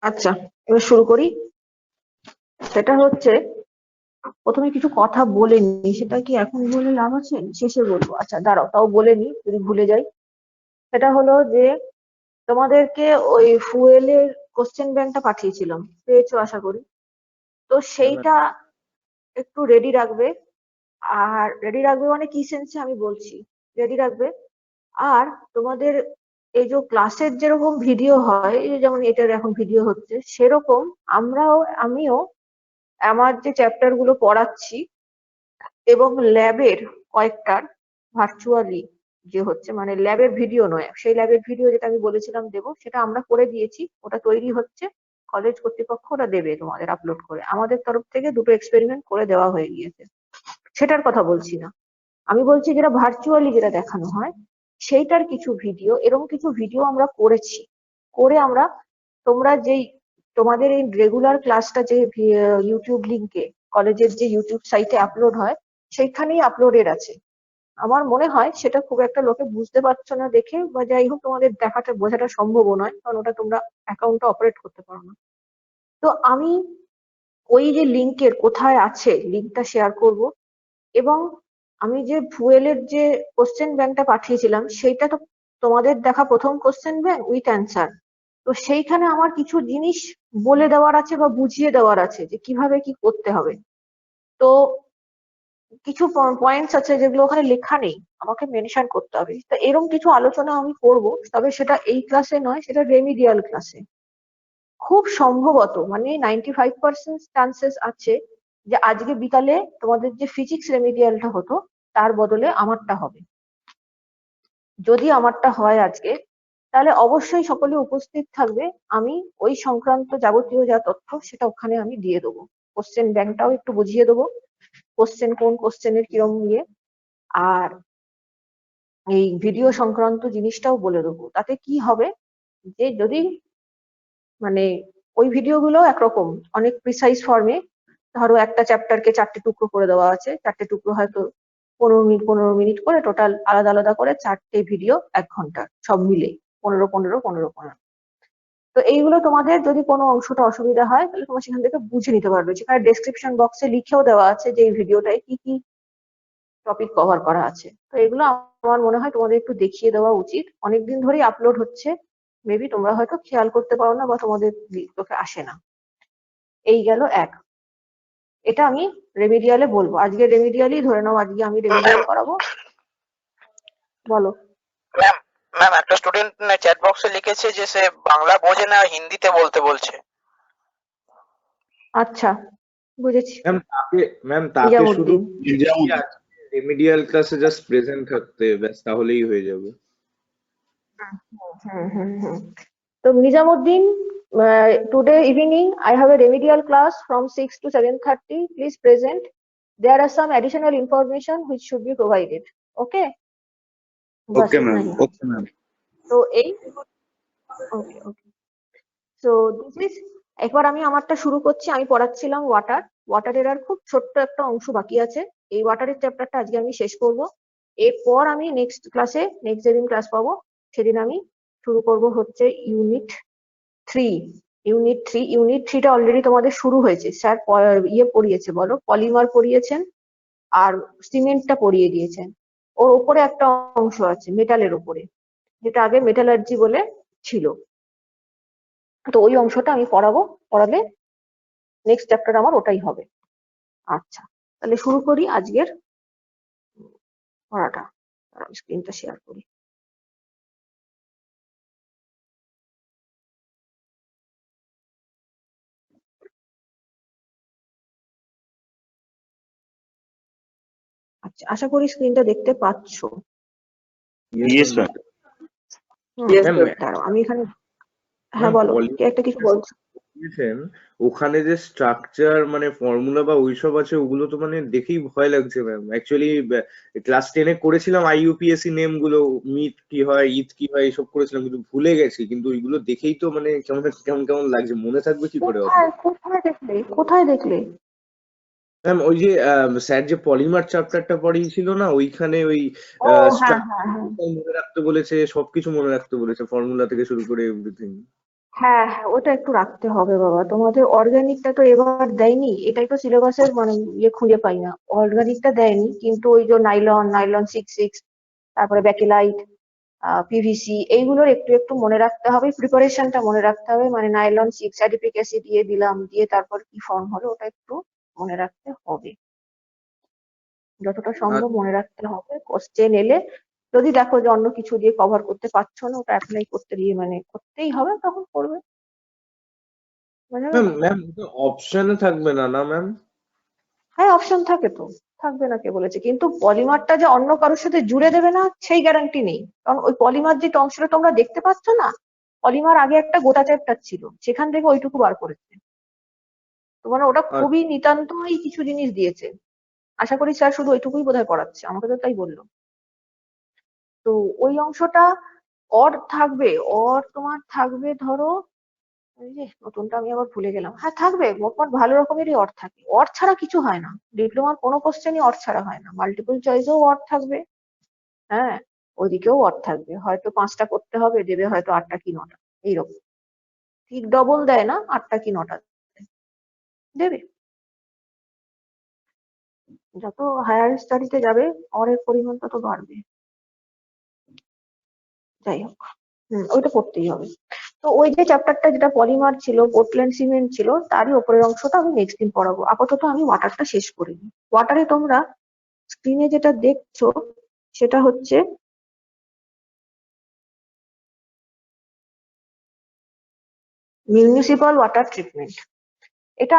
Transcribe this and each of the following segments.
আচ্ছা, এবার শুরু করি। সেটা হচ্ছে প্রথমে কিছু কথা বলে নি, সেটা কি এখন বলে লাভ আছে? শেষে বলবো। আচ্ছা দাঁড়াও, তাও বলে নি যদি ভুলে যাই। সেটা হলো যে তোমাদেরকে ওই ফুয়েলের কোশ্চেন ব্যাংকটা পাঠিয়েছিলাম, পেয়েছো আশা করি। তো সেইটা একটু রেডি রাখবে। আর রেডি রাখবে মানে কি সেন্সে আমি বলছি, রেডি রাখবে। আর তোমাদের এই যে ক্লাসের যেরকম ভিডিও হয়, এই যে যেমন এটার এখন ভিডিও হচ্ছে, সেরকম আমিও আমার যে চ্যাপ্টার গুলো পড়াচ্ছি এবং ল্যাবের কয়েকটার ভার্চুয়ালি যে হচ্ছে, মানে ল্যাবের ভিডিও নয়, সেই ল্যাবের ভিডিও যেটা আমি বলেছিলাম দেবো, সেটা আমরা করে দিয়েছি, ওটা তৈরি হচ্ছে। কলেজ কর্তৃপক্ষ ওটা দেবে তোমাদের আপলোড করে। আমাদের তরফ থেকে দুটো এক্সপেরিমেন্ট করে দেওয়া হয়ে গিয়েছে, সেটার কথা বলছি না। আমি বলছি যেটা ভার্চুয়ালি যেটা দেখানো হয়, সেইটার কিছু ভিডিও, এরকম কিছু ভিডিও আমরা করেছি। করে আমরা, তোমরা যেই তোমাদের এই রেগুলার ক্লাসটা যে ইউটিউব লিংকে, কলেজের যে ইউটিউব সাইটে আপলোড হয়, সেইখানেই আপলোডেড আছে। আমার মনে হয় সেটা খুব একটা লোকে বুঝতে পারছো না দেখে, বা যাই হোক তোমাদের দেখাটা বোঝাটা সম্ভব নয়, কারণ ওটা তোমরা অ্যাকাউন্টটা অপারেট করতে পারো না। তো আমি ওই যে লিংকের কোথায় আছে লিংকটা শেয়ার করব। এবং আমি যে ফুয়েলের যে কোশ্চেন ব্যাংকটা পাঠিয়েছিলাম, সেইটা তো তোমাদের দেখা প্রথম কোশ্চেন ব্যাংক উইথ অ্যান্সার। তো সেইখানে আমার কিছু জিনিস বলে দেওয়ার আছে বা বুঝিয়ে দেওয়ার আছে যে কিভাবে কি করতে হবে। তো কিছু পয়েন্টস আছে যেগুলো ওখানে লেখা নেই, আমাকে মেনশন করতে হবে। তো এরকম কিছু আলোচনা আমি করব, তবে সেটা এই ক্লাসে নয়, সেটা রেমিডিয়াল ক্লাসে। খুব সম্ভবত মানে 95% চান্সেস আছে যে আজকে বিকালে তোমাদের যে ফিজিক্স রেমিডিয়ালটা হতো, তার বদলে আমারটা হবে। যদি আমারটা হয় আজকে, তাহলে অবশ্যই সকলে উপস্থিত থাকবে। আমি ওই সংক্রান্ত যাবতীয় যা তথ্য সেটা ওখানে আমি দিয়ে দেবো। কোশ্চেন ব্যাংকটাও একটু বুঝিয়ে দেবো, কোশ্চেন কোন কোশ্চেনের কিরম ইয়ে। আর এই ভিডিও সংক্রান্ত জিনিসটাও বলে দেবো। তাতে কি হবে, যে যদি মানে ওই ভিডিওগুলো একরকম অনেক প্রিসাইজ ফর্মে, ধরো একটা চ্যাপ্টারকে 4টে টুকরো করে দেওয়া আছে, 4টে টুকরো হয়তো 15 মিনিট করে, টোটাল আলাদা আলাদা করে 4টে ভিডিও 1 ঘন্টা, সব মিলে 15-15-15-15। তো এইগুলো তোমাদের যদি কোনো অংশটা অসুবিধা হয়, তাহলে তোমরা সেখান থেকে বুঝে নিতে পারবে। যেখানে ডেসক্রিপশন বক্সে লিখেও দেওয়া আছে যে এই ভিডিওটায় কি কি টপিক কভার করা আছে। তো এগুলো আমার মনে হয় তোমাদের একটু দেখিয়ে দেওয়া উচিত। অনেকদিন ধরেই আপলোড হচ্ছে, মেবি তোমরা হয়তো খেয়াল করতে পারো না বা তোমাদের চোখে আসে না। এই গেল এক। এটা আমি রেমিডিয়ালে বলবো, আজকে রেমিডিয়ালই ধরে নাও, আজকে আমি রেমিডিয়াল করাবো। বলো। ম্যাম, ম্যাম একটা স্টুডেন্ট চ্যাট বক্সে লিখেছে যে সে বাংলা বোঝে না, হিন্দিতে বলতে বলছে। আচ্ছা, বুঝেছি। ম্যাম তাকে শুধু নিজামুদ্দিন। রেমিডিয়াল ক্লাসে জাস্ট প্রেজেন্ট থাকতে ব্যাস, তাহলেই হয়ে যাবে। তো Nizamuddin, today evening I have a remedial class from 6 to 7:30. Please present. There are some additional information which should be provided. Okay? बस ओके इतना मैम, ही। Okay ma'am. তো এই okay okay. So this is, একবার আমি আমারটা শুরু করছি। আমি পড়াচ্ছিলাম ওয়াটারের আর খুব ছোট্ট একটা অংশ বাকি আছে। এই ওয়াটারের চ্যাপ্টারটা আজকে আমি শেষ করব। এরপর আমি নেক্সট ক্লাসে, নেক্সট যেদিন ক্লাস পাবো সেদিন আমি শুরু করব হচ্ছে ইউনিট 3। ইউনিট 3টা অলরেডি তোমাদের শুরু হয়েছে। স্যার ইয়ে পড়িয়েছে, বলো, পলিমার পড়িয়েছেন আর সিমেন্টটা পড়িয়ে দিয়েছেন। ওর উপরে একটা অংশ আছে মেটালের উপরে, যেটা আগে মেটালার্জি বলে ছিল। তো ওই অংশটা আমি পড়ালে নেক্সট চ্যাপ্টার আমার ওটাই হবে। আচ্ছা, তাহলে শুরু করি আজকের পড়াটা। আমি স্ক্রিনটা শেয়ার করি। আচ্ছা, আশা করি স্ক্রিনটা দেখতে পাচ্ছো। Yes ma'am. দাঁড়াও, আমি এখানে, হ্যাঁ বলো, কে একটা কিছু বলছো। ওখানে যে স্ট্রাকচার মানে ফর্মুলা বা ওইসব আছে, ওগুলো তো মানে দেখেই ভয় লাগছে ম্যাম। অ্যাকচুয়ালি ক্লাস 10-এ করেছিলাম আইইউপিএসসি নেম গুলো, মিট কি হয়, ইথ কি হয়, এসব করেছিলাম, কিন্তু ভুলে গেছি। কিন্তু ওইগুলো দেখেই তো মানে কেমন কেমন কেমন লাগছে, মনে থাকবে কি করে অত? কোথায় দেখলে? ম্যাম ওই যে স্যার যে পলিমার চ্যাপ্টারটা পড়িয়েছিল না, ওইখানে ওই হ্যাঁ, স্ট্রাকচার মনে রাখতে বলেছে, সবকিছু মনে রাখতে বলেছে, ফর্মুলা থেকে শুরু করে এভরিথিং। হ্যাঁ হ্যাঁ, ওটা একটু রাখতে হবে বাবা। তোমাদের অর্গানিকটা তো এবার দেয়নি, এটাই তো সিলেবাসের মানে ইয়ে খুঁজে পাই না। অর্গানিকটা দেয়নি, কিন্তু ওই যে নাইলন, নাইলন 6 তারপরে ব্যাকেলাইট, পিভিসি, এইগুলোর একটু একটু মনে রাখতে হবে, প্রিপারেশনটা মনে রাখতে হবে। মানে নাইলন 6 অ্যাডিপিক অ্যাসিড দিয়ে দিলাম, দিয়ে তারপর কি ফর্ম হলো ওটা একটু মনে রাখতে হবে, যতটা সম্ভব মনে রাখতে হবে। কোশ্চেন এলে যদি দেখো যে অন্য কিছু দিয়ে কভার করতে পারছো না, ওটা অ্যাপ্লাই করতে গিয়ে মানে করতেই হবে, তখন করবে। বুঝা গেল? ম্যাম অপশনে থাকবে না না ম্যাম? হ্যাঁ, অপশন থাকে তো, থাকবে না কে বলেছে, কিন্তু পলিমারটা যে অন্য কারোর সাথে জুড়ে দেবে না সেই গ্যারান্টি নেই। কারণ ওই পলিমার যে অংশটা তোমরা দেখতে পাচ্ছ না, পলিমার আগে একটা গোটা চ্যাপ্টার ছিল, সেখান থেকে ওইটুকু বার করেছে। তো মানে ওটা খুবই নিতান্তই কিছু জিনিস দিয়েছে। আশা করি স্যার শুধু ওইটুকুই বোধহয় পড়াচ্ছে, আমাকে তো তাই বললো। তো ওই অংশটা অর থাকবে, অর তোমার থাকবে ধরো, এই যে নতুনটা আমি আবার ভুলে গেলাম, হ্যাঁ থাকবে, মোটমাট ভালো রকমেরই অর থাকে। অর ছাড়া কিছু হয় না, ডিপ্লোমার কোনো কোশ্চেনই অর ছাড়া হয় না। মাল্টিপল চয়েসেও অর থাকবে, হ্যাঁ, ওইদিকেও অর থাকবে। হয়তো 5টা করতে হবে, দেবে হয়তো 8টা কি 9টা, এইরকম। ঠিক ডবল দেয় না, 8টা কি 9টা দেবে। যত হায়ার স্টাডিতে যাবে অরের পরিমাণ তত বাড়বে। যাই হোক, ওইটা করতেই হবে। তো ওই যে চ্যাপ্টারটা যেটা পলিমার ছিল, পোর্টল্যান্ড সিমেন্ট ছিল, তারই ওপরের অংশটা আমি নেক্সট দিন পড়াবো। আপাতত আমি ওয়াটারটা শেষ করিনি। ওয়াটারে তোমরা স্ক্রিনে যেটা দেখছো সেটা হচ্ছে মিউনিসিপাল ওয়াটার ট্রিটমেন্ট। এটা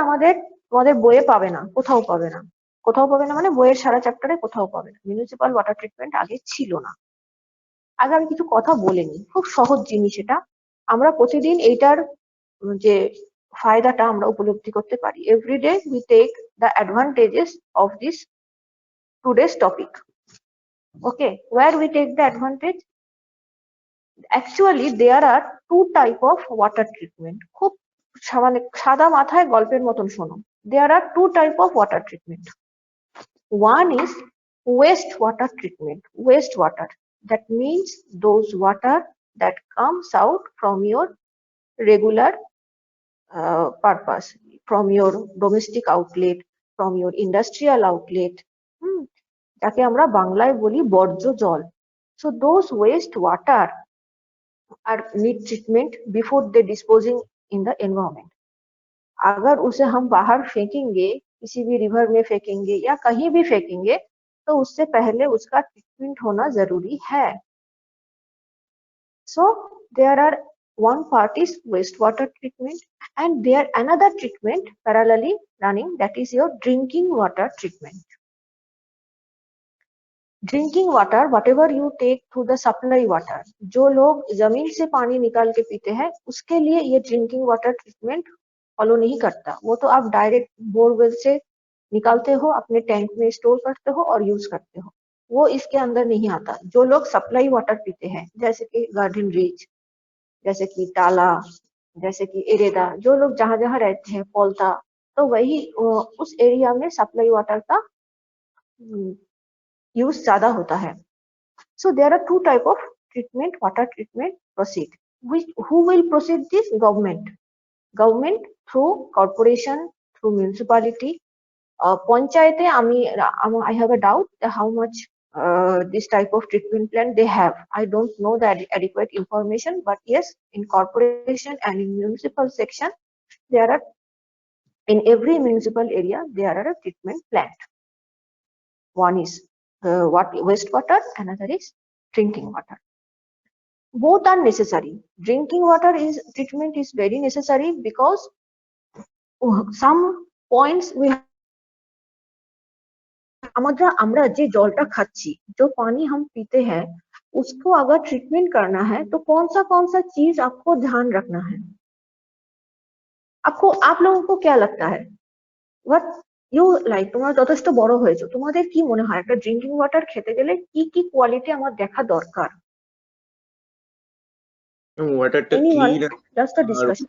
তোমাদের বইয়ে পাবে না, কোথাও পাবে না। কোথাও পাবে না মানে বইয়ের সারা চ্যাপ্টারে কোথাও পাবে না। মিউনিসিপাল ওয়াটার ট্রিটমেন্ট আগে ছিল না। আগে আমি কিছু কথা বলে নিই, খুব সহজ জিনিস এটা। আমরা প্রতিদিন এইটার যে ফায়দাটা আমরা উপলব্ধি করতে পারি। Everyday we take the advantages of this today's topic. Okay, where we take the advantage? Actually there are two type of water treatment. খুব মানে সাদা মাথায় গল্পের মতন শোনো। There are two type of water treatment. One is wastewater treatment. Wastewater, that means those water that comes out from your regular purpose, from your domestic outlet, from your industrial outlet, যাকে আমরা বাংলায় বলি বর্জ্য জল। So those waste water are need treatment before they disposing in the environment. अगर उसे हम बाहर फेंकेंगे, किसी भी रिवर में फेंकेंगे या कहीं भी फेंकेंगे, तो उससे पहले उसका ट्रीटमेंट होना जरूरी है। So there are one part is wastewater treatment, and there another treatment parallelly running, that is your drinking water treatment. Drinking water, whatever you take through the supply water, जो लोग जमीन से पानी निकाल के पीते हैं उसके लिए ये ड्रिंकिंग वाटर ट्रीटमेंट फॉलो नहीं करता। वो तो आप डायरेक्ट बोरवेल से निकालते हो, अपने टैंक में स्टोर करते हो और यूज करते हो, वो इसके अंदर नहीं आता। जो लोग सप्लाई वाटर पीते हैं, जैसे कि गार्डन रीच, जैसे कि टाला, जैसे कि एरेदा, जो लोग जहां जहां रहते हैं, पोल्ता, तो वही उस एरिया में सप्लाई वाटर का यूज ज्यादा होता है। So there are two type of treatment, water treatment proceed. Who will proceed this? Government. Government through corporation, through municipality. Panchayate, I have a doubt how much this type of treatment plan they have. I don't know the adequate information, but yes, in corporation and in municipal section, there are, in every municipal area, there are a treatment plant. One is wastewater, another is drinking water. Both are necessary. Drinking water is treatment is very necessary because some points we আমরা যে জলটা খাচ্ছি, जो पानी हम पीते हैं, उसको अगर ट्रीटमेंट करना है तो कौन सा चीज आपको ध्यान रखना है? आप लोगों को क्या लगता है? What you like? তোমরা যথেষ্ট বড় হয়েছো, তোমাদের কি মনে হয় একটা ড্রিঙ্কিং ওয়াটার খেতে গেলে কি কি কোয়ালিটি আমার দেখা দরকার? ওয়াটারটা Anyone? Clean Just a discussion.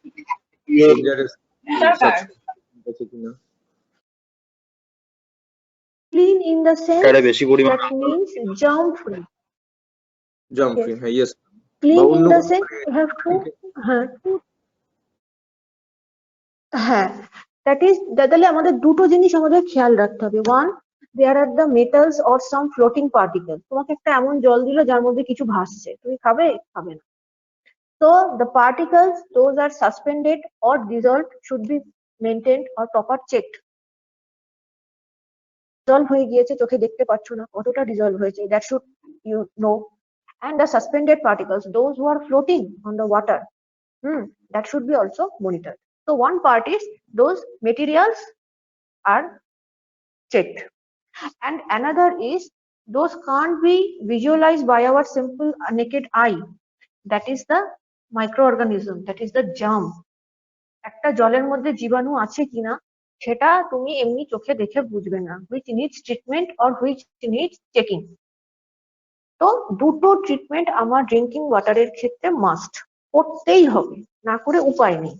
Clean in the sense এটা বেশি পরিমাণ that means germ free. Jump Yes. Free, হ্যাঁ, yes. Clean in the sense you have to হ্যাঁ, দ্যাট ইজ তাহলে আমাদের দুটো জিনিস আমাদের খেয়াল রাখতে হবে। One, there are the metals or some floating particle. তোমাকে একটা এমন জল দিল যার মধ্যে কিছু ভাসছে, তুমি খাবে? খাবে না। So the particles, those are suspended or dissolved, should be maintained or proper checked. Dissolve হয়ে গিয়েছে, চোখে দেখতে পাচ্ছ না কতটা dissolve হয়েছে, that should you know. And the suspended particles, those who are floating on the water, that should be also monitored. So one part is those materials are checked, and another is those can't be visualized by our simple naked eye. That is the microorganism, that is the germ. একটা জলের মধ্যে জীবাণু আছে কিনা সেটা তুমি এমনি চোখে দেখে বুঝবে না, which needs treatment or which needs checking. তো দুটো ট্রিটমেন্ট আমার ড্রিঙ্কিং ওয়াটারের ক্ষেত্রে মাস্ট, করতেই হবে, না করে উপায় নেই।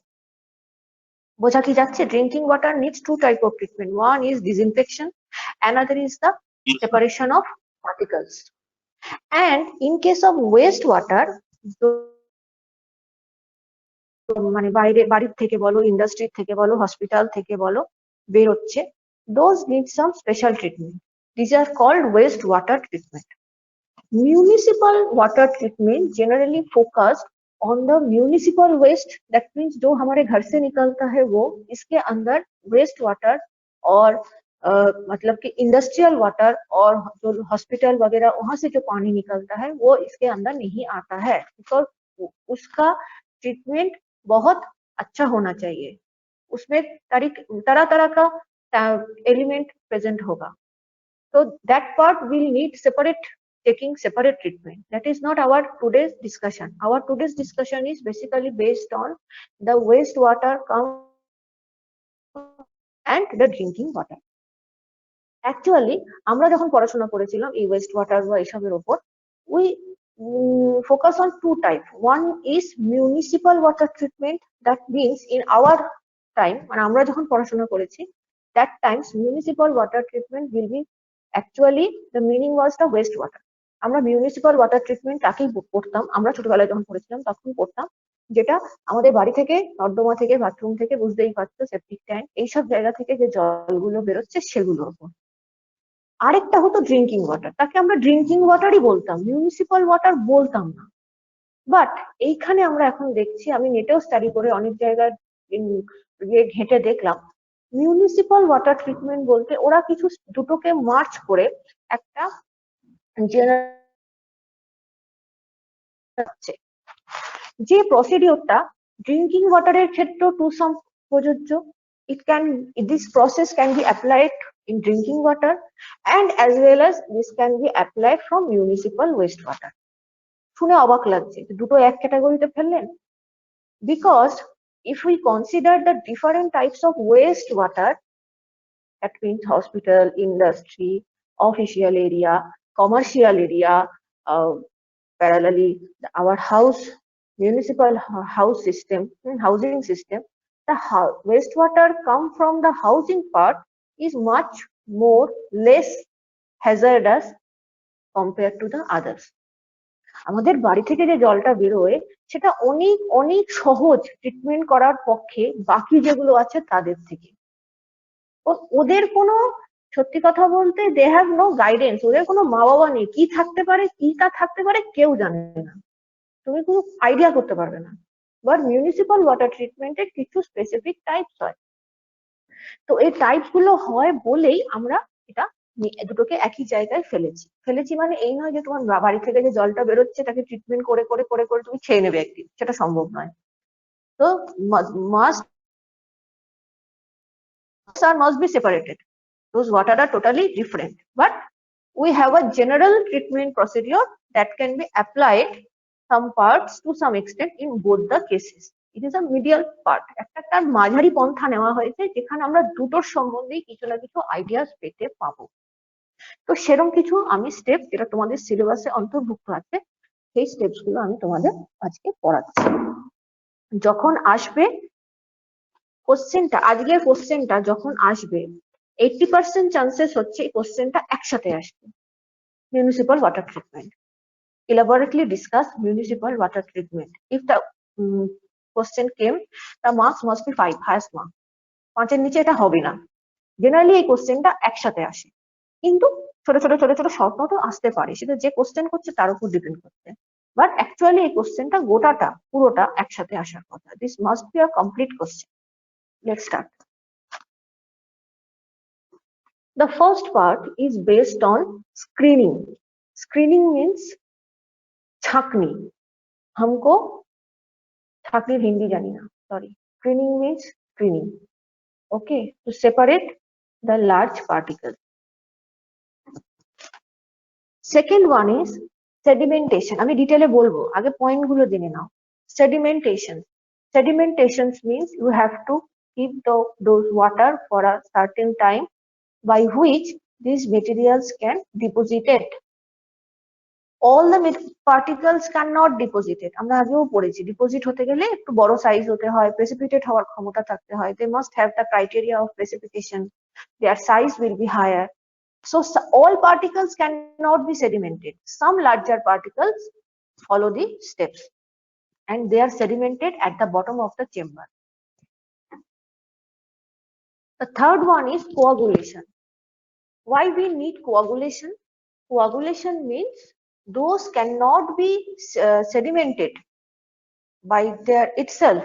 বোঝা কি যাচ্ছে? Drinking water needs to type of treatment, one is disinfection, another is the separation of particles. And in case of West water, মানে বাইরে বাড়ির থেকে বলো, ইন্ডাস্ট্রি থেকে বলো, হসপিটাল থেকে বলো বেরোচ্ছে, those need some special treatment. These are called waste water treatment. Municipal water treatment generally focused on the municipal waste, that means जो हमारे घर से निकलता है वो इसके अंदर waste water और मतलब कि इंडस्ट्रियल वाटर और जो हॉस्पिटल वगैरह वहां से जो पानी निकलता है वो इसके अंदर नहीं आता है, बिकॉज उसका ट्रीटमेंट बहुत अच्छा होना चाहिए, उसमें तरह तरह का एलिमेंट प्रेजेंट होगा। So that part will need separate taking, separate treatment. That is not our today's discussion. Our today's discussion is basically based on the wastewater and the drinking water. Actually, আমরা যখন পড়াশোনা করেছিলাম এই West water বা এসবের উপর, we focus on two types. One is municipal water treatment, that means in our time, মানে আমরা যখন পড়াশোনা করেছি, that times municipal water treatment will be actually the meaning was the waste water. আমরা municipal water treatment তাকেই পড়তাম, আমরা ছোটবেলায় যখন পড়েছিলাম তখন পড়তাম, যেটা আমাদের বাড়ি থেকে, নর্দমা থেকে, বাথরুম থেকে, বুঝতেই পারছো, সেপটিক ট্যাঙ্ক, এইসব জায়গা থেকে যে জলগুলো বেরোচ্ছে সেগুলোর উপর। আরেকটা হতো ড্রিঙ্কিং ওয়াটার, তাকে আমরা ড্রিঙ্কিং ওয়াটারই বলতাম, মিউনিসিপাল ওয়াটার বলতাম না। বাট এইখানে আমরা এখন দেখছি, আমি নেটেও স্টাডি করে অনেক জায়গায় ঘেঁটে দেখলাম, মিউনিসিপাল ওয়াটার ট্রিটমেন্ট বলতে ওরা কিছু দুটোকে মার্চ করে একটা যে প্রসিডিওরটা ড্রিঙ্কিং ওয়াটারের ক্ষেত্রে টু সাম প্রযোজ্য। This process can be applied in drinking water and as well as this can be applied from municipal wastewater. শুনে অবাক লাগছে, দুটো এক ক্যাটাগরিতে ফেললেন? Because if we consider the different types of wastewater, that means hospital, industry, official area, commercial area, parallelly our house, municipal house system, housing system, the wastewater come from the housing part is much more less hazardous compared to the others. আমাদের বাড়ি থেকে যে জলটা বেরোয় সেটা অনেক অনেক সহজ ট্রিটমেন্ট করার পক্ষে বাকি যেগুলো আছে তাদের থেকে। ওদের কোনো, সত্যি কথা বলতে, দে হ্যাভ নো গাইডেন্স, ওদের কোনো মা বাবা নেই, কি থাকতে পারে কি তা থাকতে পারে কেউ জানে না, তুমি কোনো আইডিয়া করতে পারবে না। বাট মিউনিসিপাল ওয়াটার ট্রিটমেন্টের কিছু স্পেসিফিক টাইপস হয়, তো এই টাইপস গুলো হয় বলেই আমরা এটা দুটোকে একই জায়গায় ফেলেছি মানে এই নয় যে তোমার বাড়ি থেকে যে জলটা বেরোচ্ছে তাকে ট্রিটমেন্ট করে করে করে করে তুমি খেয়ে নেবে একদিন, সেটা সম্ভব নয়। তো must be separated. Those water are totally different, but we have a general treatment procedure that can be applied some parts to some extent in both the cases. It is a medial part, একটা মাঝারি পন্থা নেওয়া হয়েছে যেখানে আমরা দুটোর সম্বন্ধে কিছু না কিছু আইডিয়াস পেতে পাবো। তো সেরকম কিছু আমি স্টেপ, যেটা তোমাদের সিলেবাসে অন্তর্ভুক্ত আছে, সেই স্টেপস গুলো আমি তোমাদের আজকে পড়াচ্ছি। যখন আসবে কোশ্চেনটা, আজকের কোশ্চেনটা যখন আসবে 80% চান্সেস হচ্ছে এই কোশ্চেনটা একসাথে আসবে। Municipal water treatment, elaborately discuss municipal water treatment. If the question came, the marks must be 5, highest mark. 5-এর নিচে এটা হবে না। জেনারেলি এই কোশ্চেনটা একসাথে আসে, কিন্তু ছোট ছোট ছোট ছোট শর্ট নোটও আসতে পারে, সেটা যে কোশ্চেন করছে তার উপর ডিপেন্ড করছে। বাট অ্যাকচুয়ালি এই কোশ্চেনটা গোটাটা পুরোটা একসাথে আসার কথা। This must be a complete question. Let's start. The first part is based on screening. Screening means छाकनी। हमको छाकनी हिंदी जानी ना, sorry. Screening means screening. Okay, to separate the large particles. Second one is sedimentation. আমি ডিটেইলে বলবো, আগে point গুলো জেনে নাও। Sedimentation. Sedimentation means you have to keep those water for a certain time by which these materials can deposit it. All the particles cannot deposit it. আমরা আগেও পড়েছি, deposit হতে গেলে একটু বড় সাইজ হতে হয়, প্রেসিপিটেট হওয়ার ক্ষমতা থাকতে হয়। They must have the criteria of precipitation. Their size will be higher. So all particles cannot be sedimented. Some larger particles follow the steps and they are sedimented at the bottom of the chamber. The third one is coagulation. Why we need coagulation? Coagulation means those cannot be sedimented by their itself.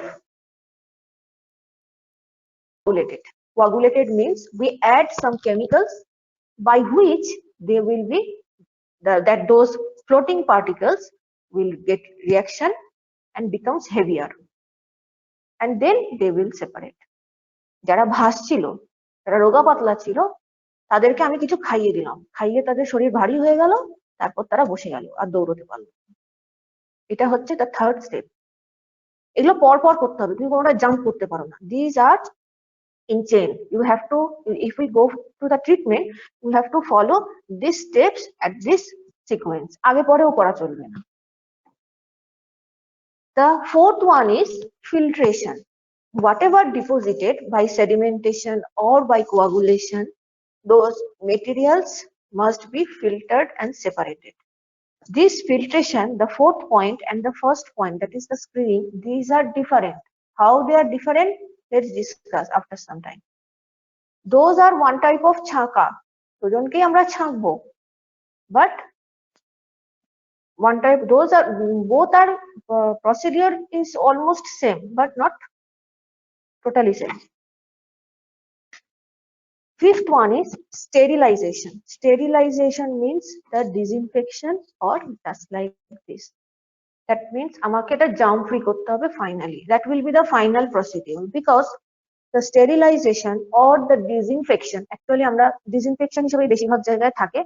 Coagulated. Coagulated means we add some chemicals by which they will be that those floating particles will get reaction and becomes heavier, and then they will separate. যারা ভাসছিল, যারা রোগা পাতলা ছিল, তাদেরকে আমি কিছু খাইয়ে দিলাম, খাইয়ে তাদের শরীর ভারী হয়ে গেল, তারপর তারা বসে গেল আর দৌড়তে পারলো। এটা হচ্ছে দ্য থার্ড স্টেপ। এগুলো পর পর করতে হবে, তুমি কোনোটা জাম্প করতে পারো না। This are in chain. You have to, if we go to the treatment, you have to follow these steps at this sequence. আগে পরেও করা চলবে না। The fourth one is filtration. Whatever deposited by sedimentation or by coagulation, those materials must be filtered and separated. This filtration, the fourth point and the first point, that is the screening, these are different. How they are different? Let's discuss after some time. Those are one type of ছাঁকা, দুজনকেই আমরা ছাঁকবো, but one type, those are both are procedure is almost same but not totally same. Fifth one is sterilization. Sterilization means the disinfection or just like this. That means আমাকে এটা germ free করতে হবে finally. That will be the final procedure, because the sterilization or the disinfection, actually আমরা disinfection হিসেবে বেশিরভাগ জায়গায় থাকে,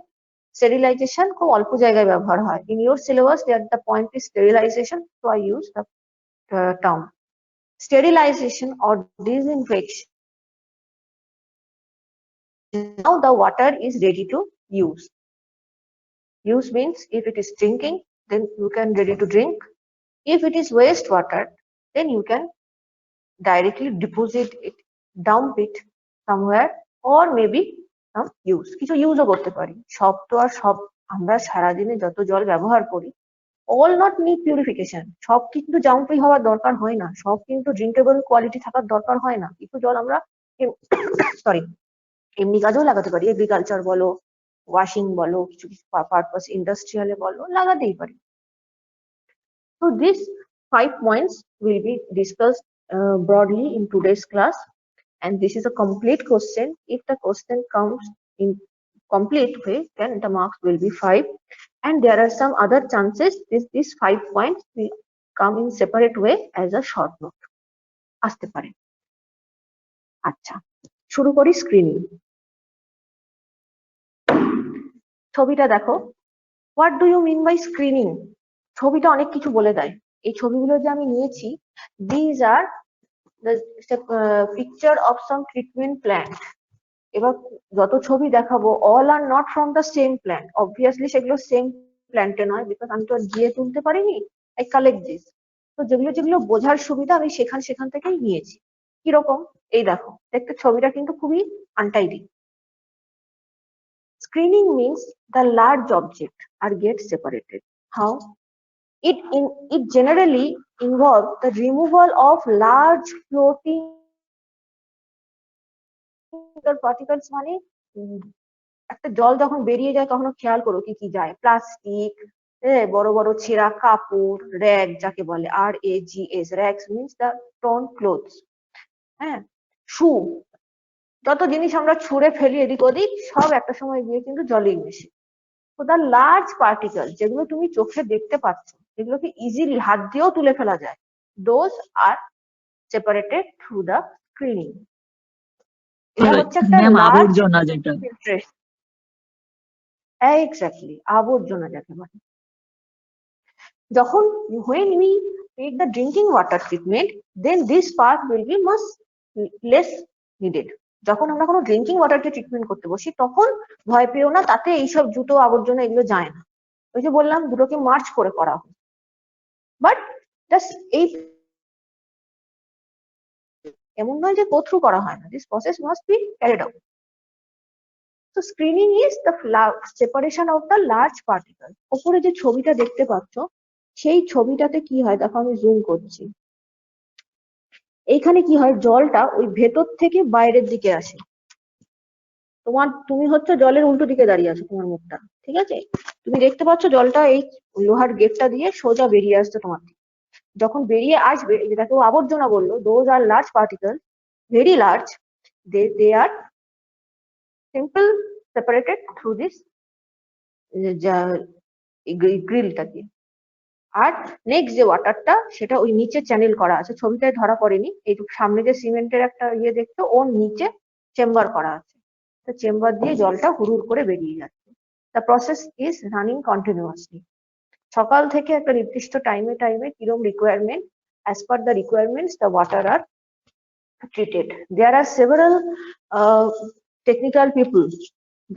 sterilization খুব অল্প জায়গায় ব্যবহার হয়। In your syllabus there the point is sterilization, so I use the term sterilization or disinfection. Now the water is ready to use. Use means if it is drinking, then you can ready to drink. If it is wastewater, then you can directly deposit it, dump it somewhere, or maybe some use. কিছু ইউজও করতে পারি। সব তো আর সব আমরা সারাদিনে যত জল ব্যবহার করি, all not need purification. সব কিন্তু জাম ফ্রি হওয়ার দরকার হয় না, সব কিন্তু ড্রিঙ্কেবল কোয়ালিটি থাকার দরকার হয় না। কিছু জল আমরা সরি এমনি কাজেও লাগাতে পারি, এগ্রিকালচার বলো, ওয়াশিং বলো, কিছু কিছু পারপাস ইন্ডাস্ট্রিয়ালে বলো, লাগাতেই পারি। So these 5 points will be discussed broadly in today's class, and this is a complete question. If the question comes in complete way, then the marks will be 5, and there are some other chances these 5 points will come in separate way as a short note আসতে পারে। আচ্ছা, শুরু করি screening. ছবিটা দেখো, what do you mean by screening? ছবিটা অনেক কিছু বলে দেয়। এই ছবিগুলো যে আমি নিয়েছি, these are the picture of some treatment plant. এবার যত ছবি দেখাবো, all are not from the same plant. Obviously সেগুলো সেম প্ল্যান্টে নয়, বিকজ আমি তো আর গিয়ে তুলতে পারিনি। I collect this. তো যেগুলো যেগুলো বোঝার সুবিধা আমি সেখান থেকেই নিয়েছি। কিরকম? এই দেখো, দেখতে ছবিটা কিন্তু খুবই untidy. Screening means the large object are get separated. How? It generally involves the removal of large floating particles মানে একটা জল যখন বেরিয়ে যায় কখনো খেয়াল করো কি কি যায়, প্লাস্টিক, বড় বড় ছেঁড়া কাপড়, র্যাগ যাকে বলে, RAGS, rags means the torn clothes, হ্যাঁ, শু, যত জিনিস আমরা ছুঁড়ে ফেলি এদিক ওদিক সব একটা সময় গিয়ে কিন্তু জলেই মেশে। তো দ্য লার্জ পার্টিকেল, যেগুলো তুমি চোখে দেখতে পাচ্ছ, যেগুলোকে ইজিলি হাত দিয়েও তুলে ফেলা যায়, those are separated through the screening. এটা হচ্ছে একটা ম্যাম লার্জ আবর্জনা যেটা, ফিল্ট্রেশন। এক্স্যাক্টলি, আবর্জনা যাকে বলে। যখন when we take the drinking water treatment, then this part will be much less needed. যখন আমরা কোনো ড্রিঙ্কিং ওয়াটারকে ট্রিটমেন্ট করতে বসি তখন ভয় পেও না, তাতে এইসব জুতো আবর্জনা এগুলো যায় না। ওই যে বললাম দুটোকে মার্চ করে করা হয়, বাট জাস্ট এই এমন নয় যে গো থ্রু করা হয় না, this process must be carried out. তো screening is the separation of the large particle. ওপরে যে ছবিটা দেখতে পাচ্ছ সেই ছবিটাতে কি হয় দেখো, আমি জুম করছি। এইখানে কি হয়, জলটা ওই ভেতর থেকে বাইরের দিকে আসে। তুমি হচ্ছে জলের উল্টো দিকে দাঁড়িয়ে আছো, তোমার মুখটা ঠিক আছে, তুমি দেখতে পাচ্ছ জলটা এই লোহার গেটটা দিয়ে সোজা বেরিয়ে আসছে তোমার থেকে। যখন বেরিয়ে আসবে, যেটাকে ও আবর্জনা বললো, those are large particle, very large, they are simple separated through this গ্রিলটা দিয়ে। আর নেক্সট যে ওয়াটারটা সেটা ওই নিচে চ্যানেল করা আছে, ছবিটায় ধরা পড়েনি, এই সামনে যে সিমেন্টের একটা ইয়ে দেখছো ওর নিচে চেম্বার করা আছে, তো চেম্বার দিয়ে জলটা হুড়ুর করে বেরিয়ে যাচ্ছে। The process is running continuously. সকাল থেকে একটা নির্দিষ্ট টাইমে কিরম requirement, as per the requirements the water are treated. There are several technical people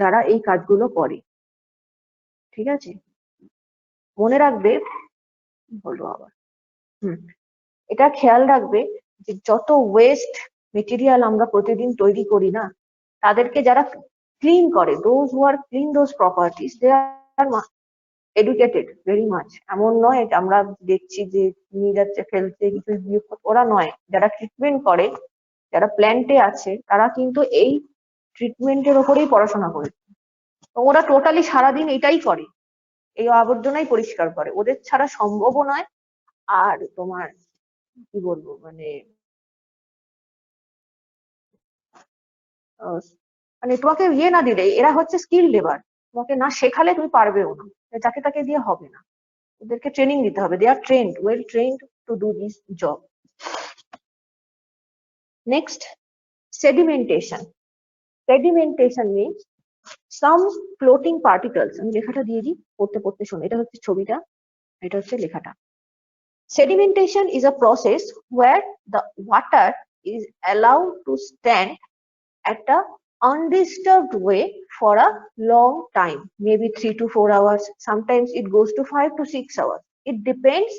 যারা এই কাজগুলো করে, ঠিক আছে। মনে রাখবে, বলবো আবার, এটা খেয়াল রাখবে যে যত ওয়েস্ট মেটেরিয়াল আমরা প্রতিদিন তৈরি করি না, তাদেরকে যারা ক্লিন করে, those who are clean those properties, they are educated very much. এমন নয় আমরা দেখছি যে নিয়ে যাচ্ছে ফেলছে কিছু, ওরা নয়, যারা ট্রিটমেন্ট করে, যারা প্ল্যান্টে আছে, তারা কিন্তু এই ট্রিটমেন্টের ওপরেই পড়াশোনা করেছে। তো ওরা টোটালি সারাদিন এটাই করে, এই আবর্জনাই পরিষ্কার করে, ওদের ছাড়া সম্ভবও নয়। আর তোমার কি বলবো, মানে তোমাকে ইয়ে না দিলে, এরা হচ্ছে স্কিল লেবার, তোমাকে না শেখালে তুমি পারবেও না, যাকে তাকে দিয়ে হবে না, ওদেরকে ট্রেনিং দিতে হবে। They are trained, well trained to do this job. Next, sedimentation. Sedimentation means some floating particles, আমি লেখাটা দিয়ে দিই, পড়তে পড়তে শোনো, এটা হচ্ছে ছবিটা, এটা হচ্ছে লেখাটা। Sedimentation is a process where the water is allowed to stand at a undisturbed way for a long time, maybe 3 to 4 hours. Sometimes it goes to 5 to 6 hours. It depends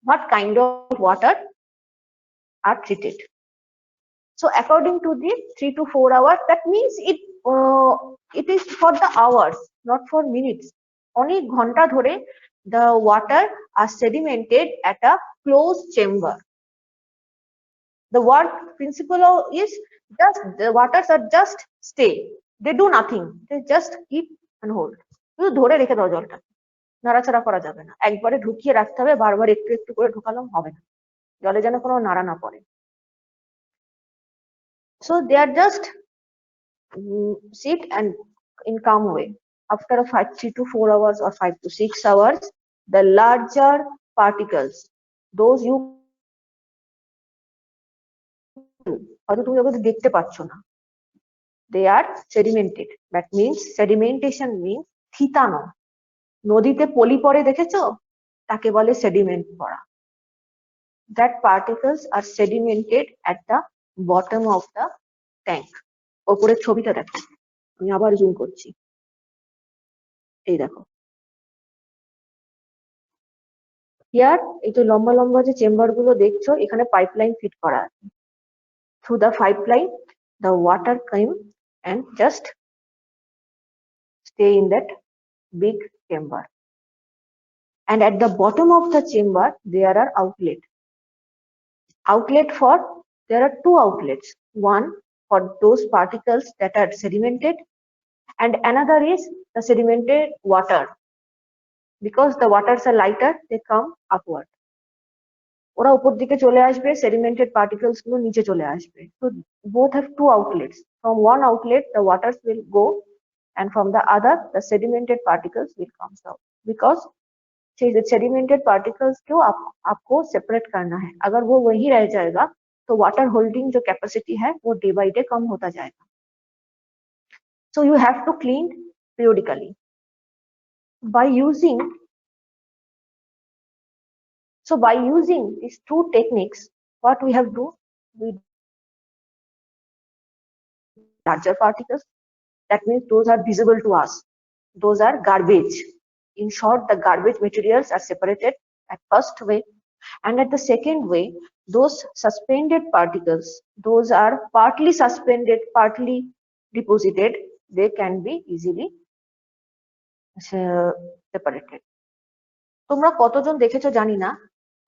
what kind of water are treated. So according to the 3 to 4 hours, that means it is for the hours, not for minutes. অনেক ঘন্টা ধরে the water are sedimented at a closed chamber. The word principle is just the waters are just stay. They do nothing. They just keep and hold. শুধু ধরে রেখে দাও জলটা, নাড়াচাড়া করা যাবে না, একবারে ঢুকিয়ে রাখতে হবে, বারবার একটু একটু করে ঢুকালাম হবে না, জলে যেন কোনো নাড়া না পড়ে। So they are just sit and in calm way. After 3 to 4 hours or 5 to 6 hours, the larger particles, those you হয়তো তুমি ওগুলো দেখতে পাচ্ছ না, they are sedimented. That means sedimentation means থিতানো। নদীতে পলি পড়ে দেখেছো, তাকে বলে সেডিমেন্ট পড়া। That particles are sedimented at the bottom of the tank. ওপরের ছবিটা দেখো, আমি আবার জুম করছি, এই দেখো হিয়ার, এই তো লম্বা লম্বা যে চেম্বার গুলো দেখছো, এখানে পাইপলাইন ফিট করা আছে। Through the pipeline, the water came and just stay in that big chamber. And at the bottom of the chamber, there are outlet. Outlet for, there are two outlets. One for those particles that are sedimented, and another is the sedimented water. Because the waters are lighter, they come upward. ওরা উপর দিকে চলে আসবে, sedimented particles গুলো নিচে চলে আসবে. So both have two outlets. From one outlet, the waters will go, and from the other, the sedimented particles will come out. Because sedimented particles को आपको separate करना है. अगर वो वही रह जाएगा, तो water holding जो capacity है, वो day by day कम होता जाएगा. So you have to clean periodically. By using these two techniques, what we have do, we larger particles, that means those are visible to us, those are garbage. In short, the garbage materials are separated at first way, and at the second way, those suspended particles, those are partly suspended, partly deposited, they can be easily separated. তোমরা কতজন দেখেছো জানি না,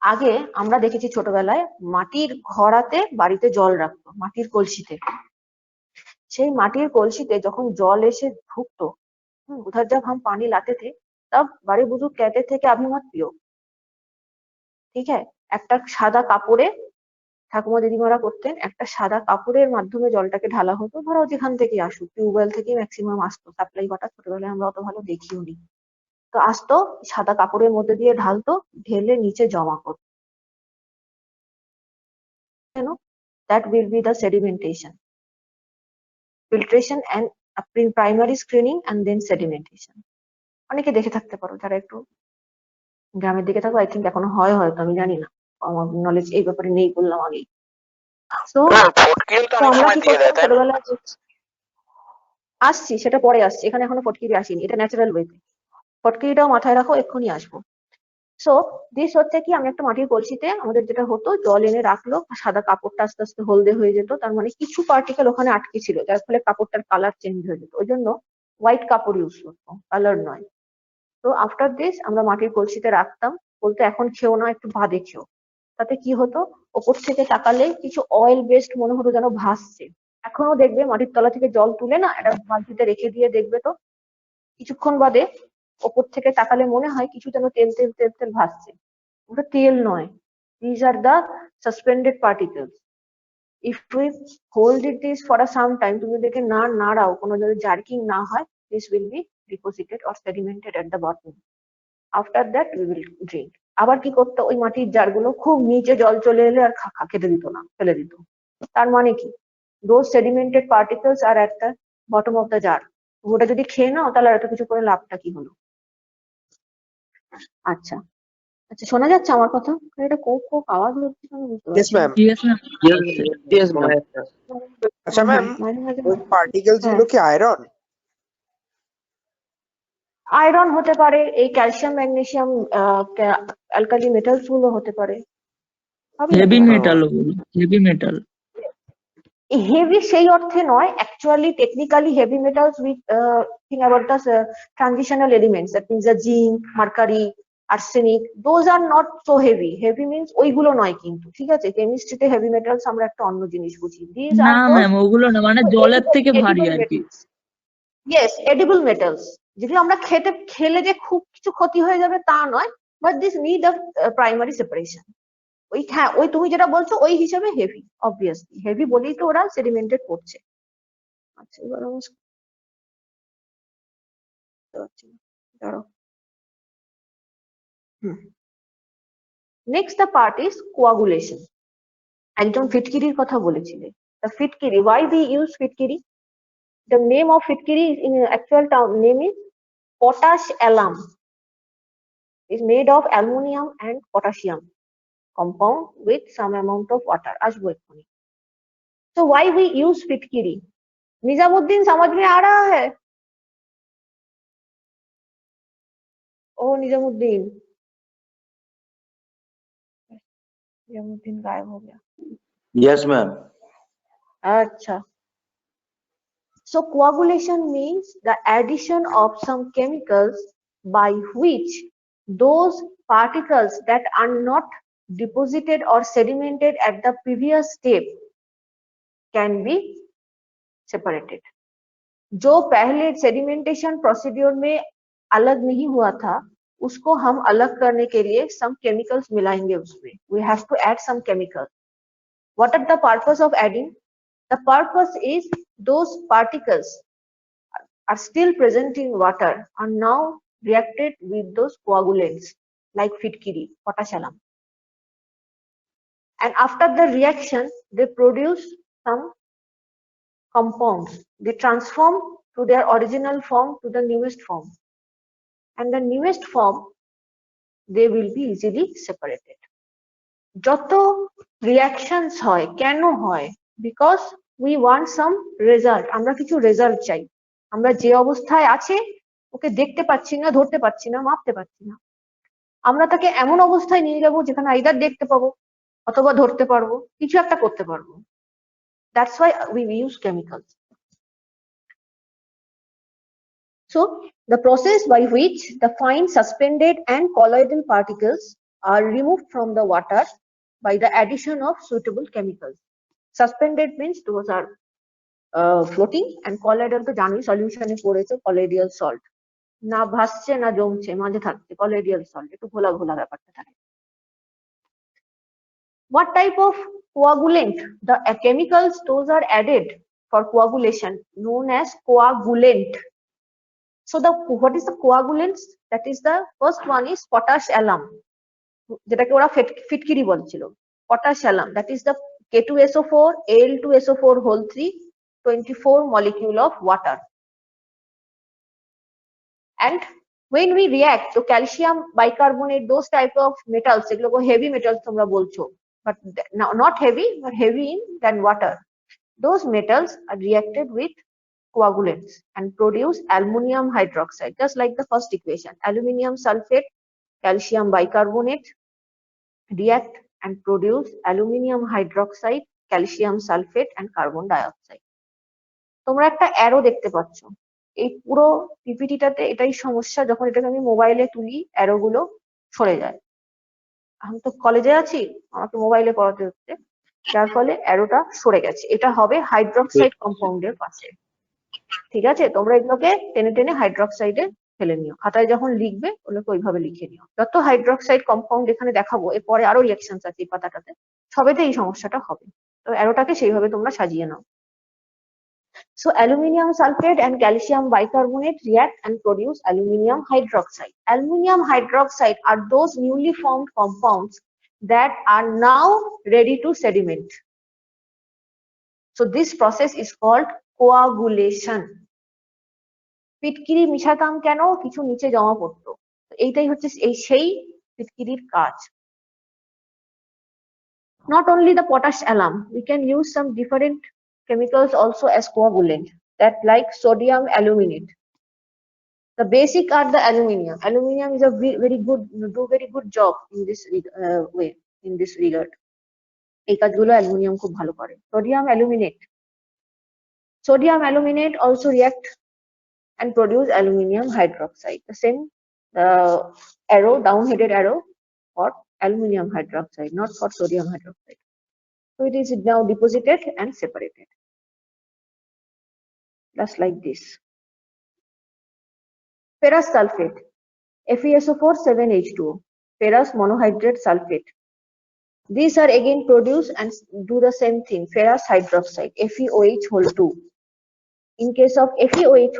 আগে আমরা দেখেছি ছোটবেলায় মাটির ঘড়াতে বাড়িতে জল রাখতো, মাটির কলসিতে। সেই মাটির কলসিতে যখন জল এসে ঢুকতো, उधर जब हम पानी लाते थे, तब बड़े बुजुर्ग कहते थे कि अभी मत पियो, ঠিক है। একটা সাদা কাপড়ে, ঠাকুমা দিদিমারা করতেন, একটা সাদা কাপড়ের মাধ্যমে জলটাকে ঢালা হতো, ধরো যেখান থেকে আসুক, টিউবওয়েল থেকে ম্যাক্সিমাম আসতো, সাপ্লাই ওয়াটার ছোটবেলায় আমরা অত ভালো দেখিও নি। তো আসতো, সাদা কাপড়ের মধ্যে দিয়ে ঢালতো, ঢেলে নিচে জমা করতো। That will be the sedimentation, filtration and primary screening and then sedimentation. অনেকে দেখে থাকতে পারো যারা একটু গ্রামের দিকে থাকো, আই থিঙ্ক এখনো হয় হয়তো, আমি জানি না, আমার নলেজ এই ব্যাপারে নেই, বললাম আগেই। তো আমরা কি করতাম ছোটবেলায়, আসছি সেটা পরে আসছি, এখানে এখনো ফটকিরি আসেনি, এটা ন্যাচারাল ওয়েতে, ফটকিরিটাও মাথায় রাখো, এক্ষুনি আসবো। সো দিস হচ্ছে কি, আমি একটা মাটির কলসিতে, আমাদের যেটা হতো, জল এনে রাখলো, সাদা কাপড়টা আস্তে আস্তে হলদে হয়ে যেত, তার মানে কিছু পার্টিকেল ওখানে আটকে ছিল, যার ফলে কাপড়টার কালার চেঞ্জ হয়ে যেত, ওই জন্য হোয়াইট কাপড় ইউজ করতো, কালার নয়। তো আফটার দিস আমরা মাটির কলসিতে রাখতাম, বলতো এখন খেও না, একটু বাদে খেও। তাতে কি হতো, ওপর থেকে তাকালে কিছু অয়েল বেসড মনে হতো যেন ভাসছে। এখনো দেখবে মাটির তলা থেকে জল তুলে না, একটা বালতিতে রেখে দিয়ে দেখবে তো, কিছুক্ষণ বাদে ওপর থেকে তাকালে মনে হয় কিছু যেন তেল তেল তেল তেল ভাসছে। ওটা তেল নয়, these are the suspended particles. If we hold it this for a some time, তুমি দেখে না নাড়াও, কোনো যদি জার্কিং না হয়, this will be deposited or sedimented at the bottom. After that we will drink. আবার কি করতো, ওই মাটির জারগুলো খুব নিচে জল চলে এলে আর খেতে দিত না, ফেলে দিত। তার মানে কি, those sedimented particles are at the bottom of the jar. ওটা যদি খেয়ে নাও, তাহলে এত কিছু করে লাভটা কি হলো? আচ্ছা আচ্ছা, শোনা যাচ্ছে আমার কথা? এটা কোক কোক আওয়াজ হচ্ছে, আমি বুঝতে পারছি। Yes, ma'am. Yes, ma'am. Yes, ma'am. আচ্ছা ম্যাম, ওই পার্টিকেলস গুলো কি আয়রন? আয়রন হতে পারে, এই ক্যালসিয়াম ম্যাগনেসিয়াম অ্যালকালি মেটালস গুলো হতে পারে, heavy metal, heavy metal. Heavy সেই অর্থে নয়, actually technically heavy metals with thing about the transitional elements, that means the zinc, mercury, arsenic, those are not so heavy. Heavy means ওইগুলো নয় কিন্তু, ঠিক আছে? কেমিস্ট্রিতে হেভি মেটালস আমরা একটা অন্য জিনিস বুঝি। না ম্যাম, ওগুলো না, মানে জলের থেকে ভারী আর কি। ইয়েস, এডিবল মেটালস, যেগুলো আমরা খেলে যে খুব কিছু ক্ষতি হয়ে যাবে তা নয়, but this need a primary separation. ওই হ্যাঁ, ওই তুমি যেটা বলছো ওই হিসাবে হেভি, অবভিয়াসলি হেভি বলেই তো ওরা সেডিমেন্টেড করছে। আচ্ছা, এবার আমি দাঁড়াও। Next the part is coagulation. একজন ফিটকিরির কথা বলেছিলে, the fitkari, why we use fitkari? The name of fitkari in actual name is potash alum, is made of aluminum and potassium compound with some amount of water. আসবো এক্ষুনি। So why we use fitkiri? Nizamuddin समझ में आ रहा है? ओ निजामुद्दीन, निजामुद्दीन गायब हो गया। Yes, ma'am. अच्छा, so coagulation means the addition of some chemicals by which those particles that are not deposited or sedimented at the previous step can be separated. जो पहले सेडिमेंटेशन प्रोसीड्यूर में अलग नहीं हुआ था उसको हम अलग करने के लिए some chemicals मिलाएंगे उसमें. We have to add some chemicals. What are the purpose of adding? The purpose is those particles are still present in water are now reacted with those coagulants like fitkiri, potash alum. And after the reaction, they produce some compounds. They transform to their original form to the newest form. And the newest form, they will be easily separated. যত reactions হয় কেন হয়? Because we want some result. আমরা কিছু result চাই. আমরা যে অবস্থায় আছে ওকে দেখতে পাচ্ছি না, ধরতে পাচ্ছি না, মাপতে পাচ্ছি না। আমরা তাকে এমন অবস্থায় নিয়ে যাব যেখানে আইদার দেখতে পাবো অথবা ধরতে পারবো, কিছু একটা করতে পারবো। That's why we use chemicals. So the process by which the fine suspended and colloidal particles are removed from the water by the addition of suitable chemicals. Suspended means those are floating, and colloidal তো জানোই সলিউশনে পড়েছে colloidal salt, না ভাসছে না জমছে মাঝে থাকছে colloidal salt, একটু ঘোলা ঘোলা ব্যাপারটা থাকে। What type of coagulant? The chemicals those are added for coagulation known as coagulant. So what is the coagulants? That is the first one is potash alum, যেটাকে ওরা ফিটকিরি বলছিল, potash alum, that is the K2SO4 Al2SO4 whole 3 24 molecule of water. And when we react to calcium bicarbonate, those type of metals, এগুলোকে heavy metals তোমরা বলছো, but not heavy but heavy than water, those metals are reacted with coagulants and produce aluminium hydroxide, just like the first equation. Aluminium sulfate, calcium bicarbonate react and produce aluminium hydroxide, calcium sulfate and carbon dioxide. তোমরা একটা arrow দেখতে পাচ্ছ, এই পুরো পিপিটিটাতে এটাই সমস্যা, যখন এটাকে আমি মোবাইলে তুলি অ্যারো গুলো সরে যায়। আমি তো কলেজে আছি, আমাকে মোবাইলে পড়াতে হচ্ছে, যার ফলে অ্যারোটা সরে গেছে। এটা হবে হাইড্রক্সাইড কম্পাউন্ডের পাশে। ঠিক আছে, তোমরা এগুলোকে টেনে টেনে হাইড্রক্সাইডে ফেলে নিও, খাতায় যখন লিখবে ওগুলোকে ওইভাবে লিখে নিও। যত হাইড্রক্সাইড কম্পাউন্ড এখানে দেখাবো, এরপরে আরো রিঅ্যাকশন আছে এই পাতাটাতে, সবেতে এই সমস্যাটা হবে। তো অ্যারোটাকে সেইভাবে তোমরা সাজিয়ে নাও। So aluminium sulfate and calcium bicarbonate react and produce aluminium hydroxide. Aluminium hydroxide are those newly formed compounds that are now ready to sediment. So this process is called coagulation. পিটকিরি মিশাতাম কেন? কিছু নিচে জমা পড়তো, এইটাই হচ্ছে সেই পিটকিরির কাজ। Not only the potash alum, we can use some different chemicals also as coagulant, that like sodium aluminate. The basic are the aluminium. Aluminium is a very good job in this way, in this regard. এই কাজগুলো aluminium খুব ভালো করে। Sodium aluminate. Sodium aluminate also react and produce aluminium hydroxide. The same arrow, down-headed arrow for aluminium hydroxide, not for sodium hydroxide. So it is now deposited and separated. Just like this. Ferrous sulfate, FeSO4 7H2O, ferrous monohydrate sulfate. These are again produced and do the same thing, ferrous hydroxide, FeOH whole 2. In case of FeOH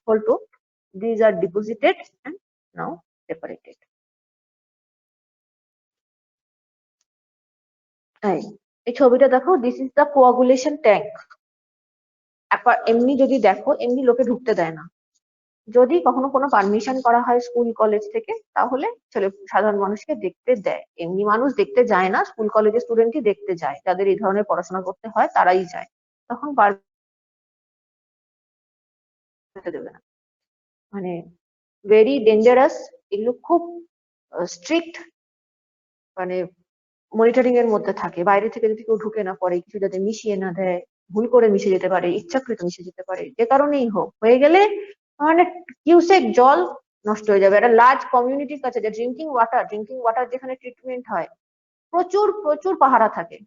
whole 2, these are deposited and now separated. এই ছবিটা দেখো, this is the coagulation tank. এমনি যদি দেখো, এমনি লোকে ঢুকতে দেয় না। যদি কখনো কোনো পারমিশন করা হয় স্কুল কলেজ থেকে, তাহলে সাধারণ মানুষকে দেখতে দেয়। এমনি মানুষ দেখতে যায় না, স্কুল কলেজের স্টুডেন্টই দেখতে যায়, যাদের এই ধরনের পড়াশোনা করতে হয় তারাই যায়, তখন দেবে না। মানে ভেরি ডেঞ্জারাস, এগুলো খুব স্ট্রিক্ট মানে মনিটরিং এর মধ্যে থাকে। বাইরে থেকে যদি কেউ ঢুকে না পড়ে, কিছু যাতে মিশিয়ে না দেয়, ভুল করে মিশে যেতে পারে, ইচ্ছাকৃত মিশে যেতে পারে, যে কারণেই হোক, হয়ে গেলে মানে কিউসেক জল নষ্ট হয়ে যাবে। একটা লার্জ কমিউনিটির কাছে যে ড্রিঙ্কিং ওয়াটার যেখানে ট্রিটমেন্ট হয়, প্রচুর পাহারা থাকে।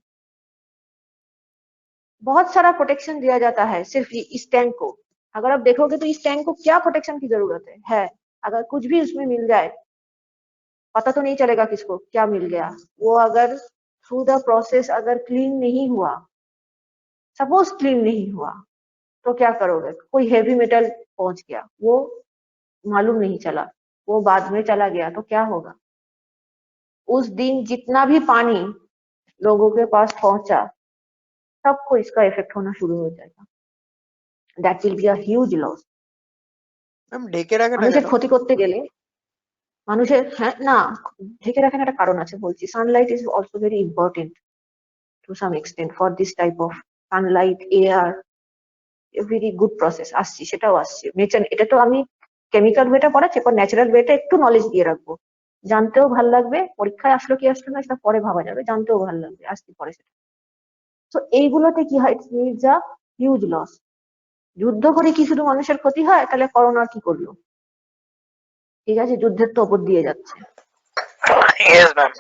बहुत सारा प्रोटेक्शन दिया जाता है सिर्फ इस टैंक को। अगर आप देखोगे तो इस टैंक को क्या प्रोटेक्शन की जरूरत है। अगर कुछ भी उसमें मिल जाए पता तो नहीं चलेगा किसको क्या मिल गया। वो अगर थ्रू द प्रोसेस अगर क्लीन नहीं हुआ, सपोज क्लीन नहीं हुआ, तो क्या करोगे? कोई हेवी मेटल पहुंच गया, वो मालूम नहीं चला, वो बाद में चला गया, तो क्या होगा? उस दिन जितना भी पानी लोगों के पास पहुंचा सबको इसका इफेक्ट होना शुरू हो जाएगा। That will be a huge loss. Ma'am ঢেকে রাখে না মানুষের কেন? ক্ষতি করতে গেলে মানুষের, হ্যাঁ না, ঢেকে রাখার একটা কারণ আছে বলছি। Sunlight is also very important to some extent for this type of Sunlight air, very good process. আসছি, সেটাও আসছে। নেচার, এটা তো আমি কেমিক্যাল ওয়েটা পড়াচ্ছি, এরপর ন্যাচারাল ওয়েটা একটু নলেজ দিয়ে রাখবো। জানতেও ভাল লাগবে, পরীক্ষায় আসলো কি আসলো না সেটা পরে ভাবা যাবে, জানতেও ভাল লাগবে, আসছি পরে সেটা। তো এইগুলোতে কি হয়, it's needs a huge loss. যুদ্ধ করে কি শুধু মানুষের ক্ষতি হয়? তাহলে করোনা কি করলো? ঠিক আছে, যুদ্ধের তো ওপর দিয়ে যাচ্ছে। Yes ma'am.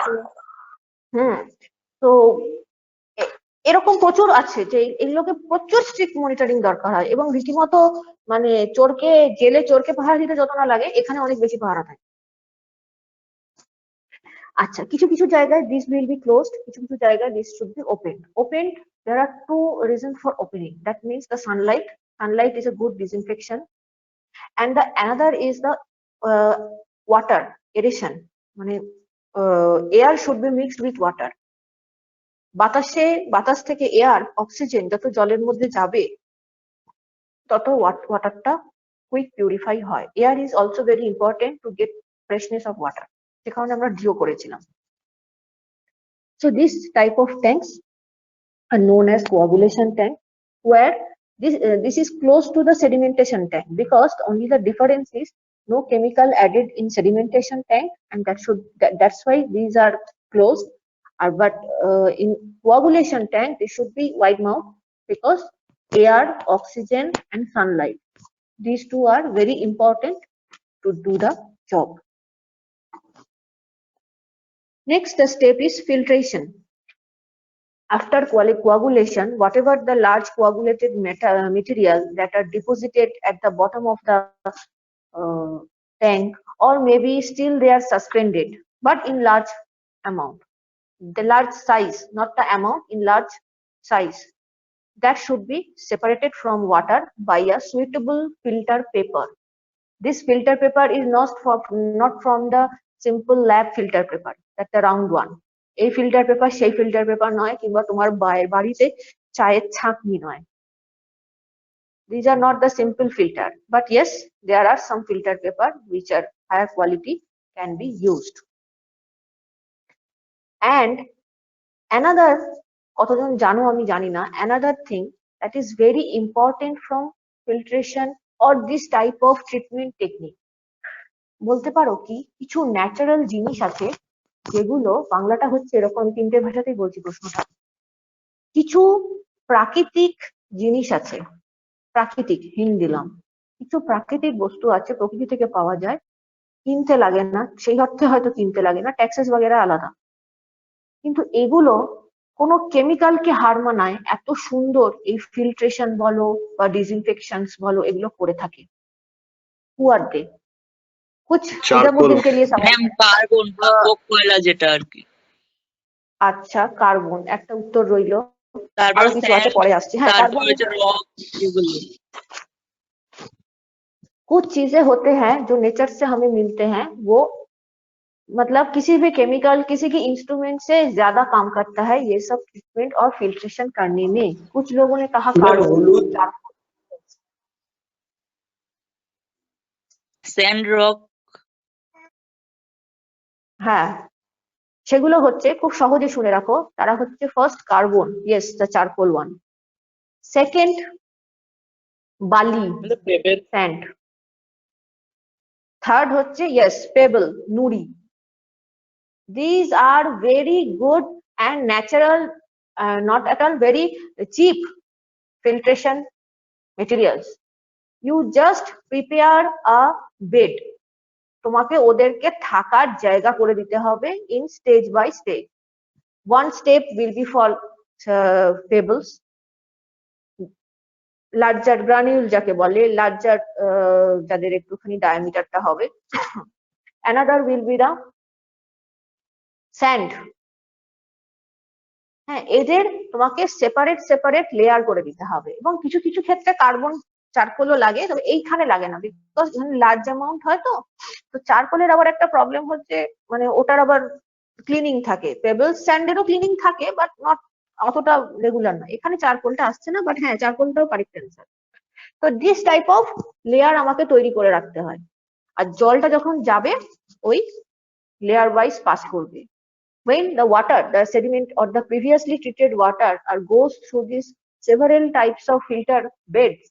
হুম, তো এরকম প্রচুর আছে যে এগুলোকে প্রচুর স্ট্রিক্ট মনিটরিং দরকার হয়, এবং রীতিমতো মানে চোরকে পাহারা দিতে যত না লাগে, এখানে অনেক বেশি পাহারা থাকে। আচ্ছা, কিছু কিছু জায়গায় দিস উইল বি ক্লোজড, কিছু কিছু জায়গায় this should be open. There are two reasons for opening. That means the sunlight is a good disinfection, and the another is the water aeration, মানে air should be mixed with water. বাতাস থেকে air oxygen যত জলের মধ্যে যাবে তত ওয়াটারটা quick purify হয়। Air is also very important to get freshness of water, যে কারণে আমরা ডিও করেছিলাম। So this type of tanks are known as coagulation tank, where this is close to the sedimentation tank, because only the difference is no chemical added in sedimentation tank, and that's why these are closed. But in coagulation tank they should be wide mouth, because air, oxygen and sunlight, these two are very important to do the job. Next the step is filtration. After coagulation, whatever the large coagulated material that are deposited at the bottom of the tank, or maybe still they are suspended, but in large amount, the large size, not the amount, in large size, that should be separated from water by a suitable filter paper. This filter paper is not from the simple lab filter paper, that's the round one. এই filter paper সেই filter paper নয়, কিংবা তোমার বাড়িতে চায়ের ছাঁকনি নয়। These are not the simple filter, but yes, there are some filter paper which are higher quality, can be used. And another, কতজন জানো আমি জানি না, another thing that is very important from filtration or this type of treatment technique, বলতে পারো কি, কিছু natural জিনিস আছে যেগুলো, বাংলাটা হচ্ছে এরকম, তিনটে ভাষাতেই বলছি প্রশ্নটা। কিছু প্রাকৃতিক জিনিস আছে, প্রাকৃতিক হিন্ট দিলাম, কিছু প্রাকৃতিক বস্তু আছে প্রকৃতি থেকে পাওয়া যায়, কিনতে লাগে না, সেই অর্থে হয়তো কিনতে লাগে না, ট্যাক্সেস বগেরা আলাদা, কিন্তু এগুলো কোনো কেমিক্যালকে হার মানায় এত সুন্দর এই ফিল্ট্রেশন বলো বা ডিসইনফেকশন বলো এগুলো করে থাকে। হু আর দে? कुछ निजामुद्दीन के लिए सवाल ম্যাম है। কার্বন বা কোক কয়লা যেটা আর কি। আচ্ছা, কার্বন একটা উত্তর রইলো, তারপর আরো কিছু আছে, পরে আসছে। হ্যাঁ, তারপর কার্বন, হচ্ছে রক, এগুলো। कुछ चीजें होते हैं जो नेचर से हमें मिलते हैं, वो मतलब किसी भी केमिकल, किसी की इंस्ट्रूमेंट से ज्यादा काम करता है ये सब ट्रीटमेंट और फिल्ट्रेशन करने में। कुछ लोगों ने कहा कार्बन, স্যান্ড রক। হ্যাঁ, সেগুলো হচ্ছে খুব সহজে শুনে রাখো, তারা হচ্ছে first carbon, yes the charcoal one, second বালি স্যান্ড, থার্ড হচ্ছে ইয়েস পেবল নুড়ি। These are very good and natural, not at all very cheap filtration materials. You just prepare a bed. তোমাকে ওদেরকে থাকার জায়গা করে দিতে হবে in stage by stage. One step will be for pebbles, larger granule যাকে বলে, লার্জার যাদের একটুখানি ডায়ামিটারটা হবে। Another will be the sand. হ্যাঁ, এদের তোমাকে সেপারেট সেপারেট লেয়ার করে দিতে হবে, এবং কিছু কিছু ক্ষেত্রে কার্বন চারকোলও লাগে, তবে এইখানে লাগে না, বিকজ এখানে লার্জ অ্যামাউন্ট হয় তো। তো চারকোলের আবার একটা প্রবলেম হচ্ছে, মানে ওটার আবার ক্লিনিং থাকে, পেবলস স্যান্ডেরও ক্লিনিং থাকে, বাট নট অতটা রেগুলার না। এখানে চারকোলটা আসছে না, বাট হ্যাঁ চারকোলটাও কারেক্ট অ্যান্সার। তো দিস টাইপ অফ লেয়ার আমাকে তৈরি করে রাখতে হয়, আর জলটা যখন যাবে ওই লেয়ার ওয়াইজ পাস করবে। When the water, the sediment or the previously treated water goes through these several types of filter beds,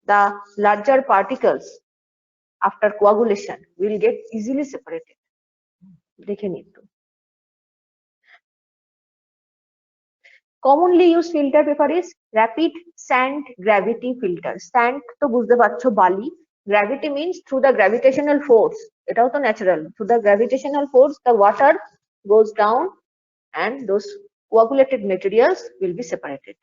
the larger particles after coagulation will get easily separated. দেখে নিন তো। Commonly used filter paper is rapid sand gravity filter. Sand তো বুঝতে পারছো বালি, gravity means through the gravitational force, এটাও তো natural, through the gravitational force the water goes down and those coagulated materials will be separated.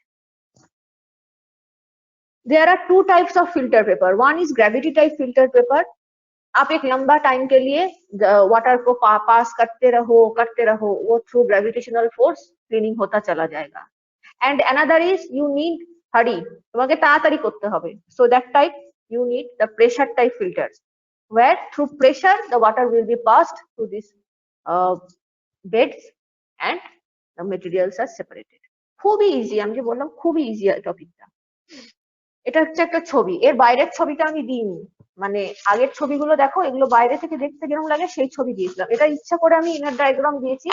There are two types of filter paper. One is gravity type filter paper. आप एक लंबा time के लिए water को पास करते रहो, वो through gravitational force cleaning होता चला जाएगा। And another is you need hurry, তোমাকে তাড়াতাড়ি করতে হবে, so that type you need the pressure type filters, where through pressure the water will be passed through these beds and the materials are separated. খুবই easy, আমি যে বললাম খুবই easy টপিকটা। এটা হচ্ছে একটা ছবি, এর বাইরের ছবিটা আমি দিইনি, মানে আগের ছবিগুলো দেখো, এগুলো বাইরে থেকে দেখতে যেরকম লাগে সেই ছবি দিয়েছিলাম। এটা ইচ্ছা করে আমি ইনার ডায়াগ্রাম দিয়েছি,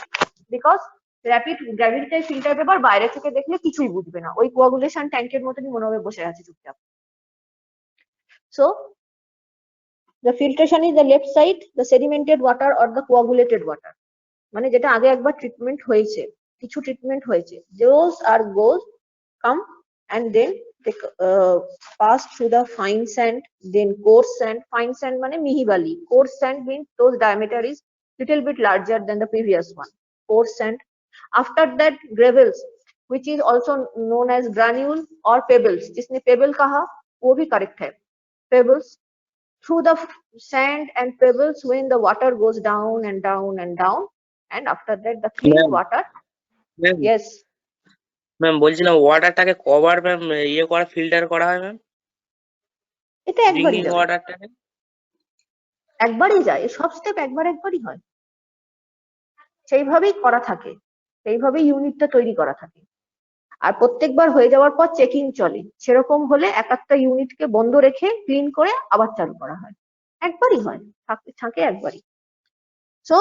because rapid gravity type filter paper বাইরে থেকে দেখলে কিছুই বুঝবে না, ওই কোয়াগুলেশন ট্যাঙ্কের মতনই মনে হবে বসে আছে চুপচাপ। So the filtration is the left side, the sedimented water or the coagulated water, মানে যেটা আগে একবার ট্রিটমেন্ট হয়েছে, কিছু ট্রিটমেন্ট হয়েছে, those are goes come and then they pass through the fine sand, then coarse sand. Fine sand মানে মিহি বালি, coarse sand means those diameter is little bit larger than the previous one, coarse sand. After that gravels, which is also known as granule or pebbles, जिसने pebble कहा वो भी correct है, pebbles. Through the sand and pebbles, when the water goes down and down and down, and after that the clean water. Yes, ma'am বলছিলাম ওয়াটারটাকে কবার ma'am ইয়ে করা filter করা হয় ম্যাম, এটা একবারই ড্রিঙ্কিং যাবে, ওয়াটারটাকে? একবারই যায়, সব স্টেপ একবারই হয়, সেইভাবেই করা থাকে, সেইভাবেই ইউনিটটা তৈরি করা থাকে। আর প্রত্যেকবার হয়ে যাওয়ার পর চেকিং চলে, সেরকম হলে এক একটা ইউনিটকে বন্ধ রেখে ক্লিন করে আবার চালু করা হয়, একবারই হয়, থাকে একবারই। So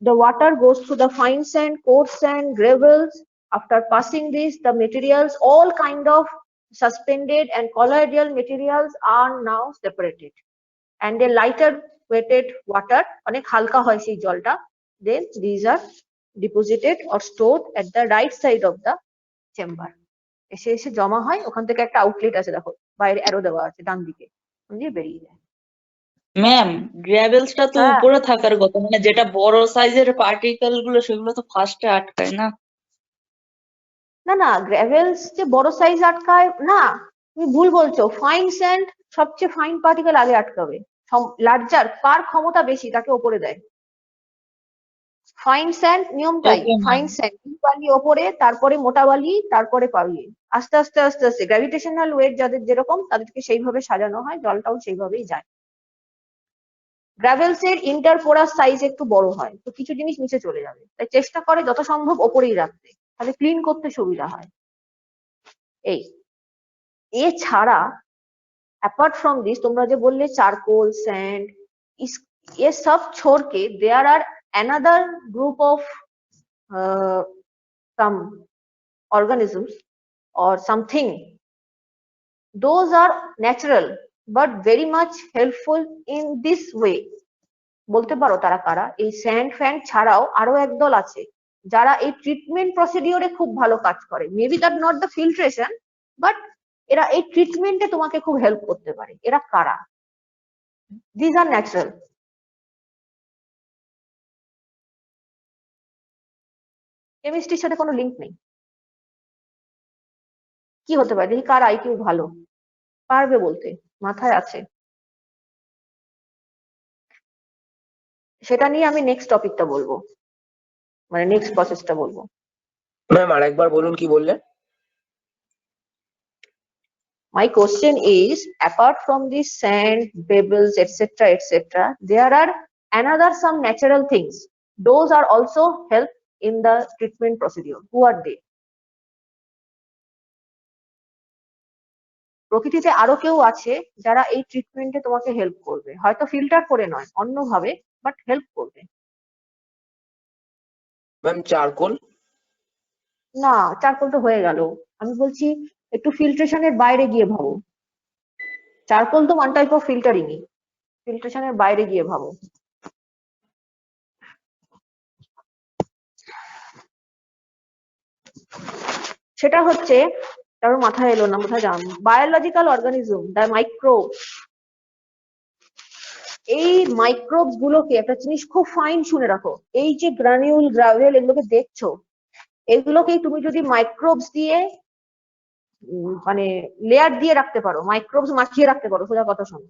the water goes through the fine sand, coarse sand, gravels. After passing this, the materials, all kind of suspended and colloidal materials are now separated, and the lighter weighted water, অনেক হালকা হয় সেই জলটা, then these are deposited or stored at the right side of the chamber, এসে এসে জমা হয়, ওখান থেকে একটা আউটলেট আছে দেখো বাইরে অ্যারো দেওয়া আছে ডান দিকে, দিয়ে বেরিয়ে যায়। ম্যাম গ্র্যাভেলসটা তো হ্যাঁ। উপরে থাকার কথা, মানে যেটা বড় সাইজের পার্টিকেল গুলো সেগুলো তো ফার্স্টে আটকায় না? না না, গ্র্যাভেলস যে বড় সাইজ আটকায় না, তুমি ভুল বলছো, ফাইন স্যান্ড সবচেয়ে ফাইন পার্টিকেল আগে আটকাবে, লার্জার কার ক্ষমতা বেশি তাকে ওপরে দেয়। ফাইন স্যান্ড নিয়মটাই, Okay, ma'am. ফাইন স্যান্ড বালি ওপরে, তারপরে মোটা বালি, তারপরে পাউলিয়ে, আস্তে আস্তে আস্তে আস্তে গ্র্যাভিটেশনাল ওয়েট যাদের যেরকম তাদেরকে সেইভাবে সাজানো হয়, জলটাও সেইভাবেই যায়। গ্রাভেলস এর ইন্টারপোরাস সাইজ একটু বড় হয়, তো কিছু জিনিস নিচে চলে যাবে, তাই চেষ্টা করে যত সম্ভব ওপরেই রাখতে, তাহলে ক্লিন করতে সুবিধা হয়। এই এছাড়া অ্যাপার্ট ফ্রম দিস, তোমরা যে বললে চারকোল স্যান্ড, ये सब छोड़ के there are another group of some organisms or something, those are natural but very much helpful in this way. বলতে পারো তারা কারা? এই স্যান্ড ফ্যান্ড ছাড়াও আরো একদল আছে যারা এই ট্রিটমেন্ট প্রসিডিওরে খুব ভালো কাজ করে, maybe that not the filtration, but এরা এই ট্রিটমেন্টে তোমাকে খুব হেল্প করতে পারে। এরা কারা? These are natural. কেমিস্ট্রির সাথে কোনো লিঙ্ক নেই, কি হতে পারে? দেখি কার আইকিউ ভালো, পারবে বলতে, মাথায় আছে। সেটা নিয়ে আমি নেক্সট টপিকটা বলবো, মানে নেক্সট প্রসেসটা বলবো। ম্যাম আরেকবার বলুন কি বললেন? My question is, apart from the sand, pebbles, etc., etc., there are another some natural things. Those are also help in the treatment procedure. Who are they? প্রকৃতিতে আরো কেউ আছে যারা এই ট্রিটমেন্টে তোমাকে হেল্প করবে, হয়তো ফিল্টার করে নয়, অন্যভাবে, বাট হেল্প করবে। Ma'am charcoal. না, চারকোল তো হয়ে গেল। আমি বলছি একটু ফিল্ট্রেশনের বাইরে গিয়ে ভাবো। চারকোল তো ওয়ান টাইপ অফ ফিল্টারিংই, ফিল্ট্রেশনের বাইরে গিয়ে ভাবো। সেটা হচ্ছে, কারো মাথায় এলো না বোধহয়, জান বায়োলজিক্যাল অর্গানিজম, দ্য মাইক্রোব। এই মাইক্রোবস গুলোকে একটা জিনিস খুব ফাইন শুনে রাখো, এই যে গ্রানিউল, গ্রাভেল এগুলোকে দেখছো, এগুলোকেই তুমি যদি মাইক্রোবস দিয়ে মানে লেয়ার দিয়ে রাখতে পারো, মাইক্রোবস মাখিয়ে রাখতে পারো, সোজা কথা শোনো,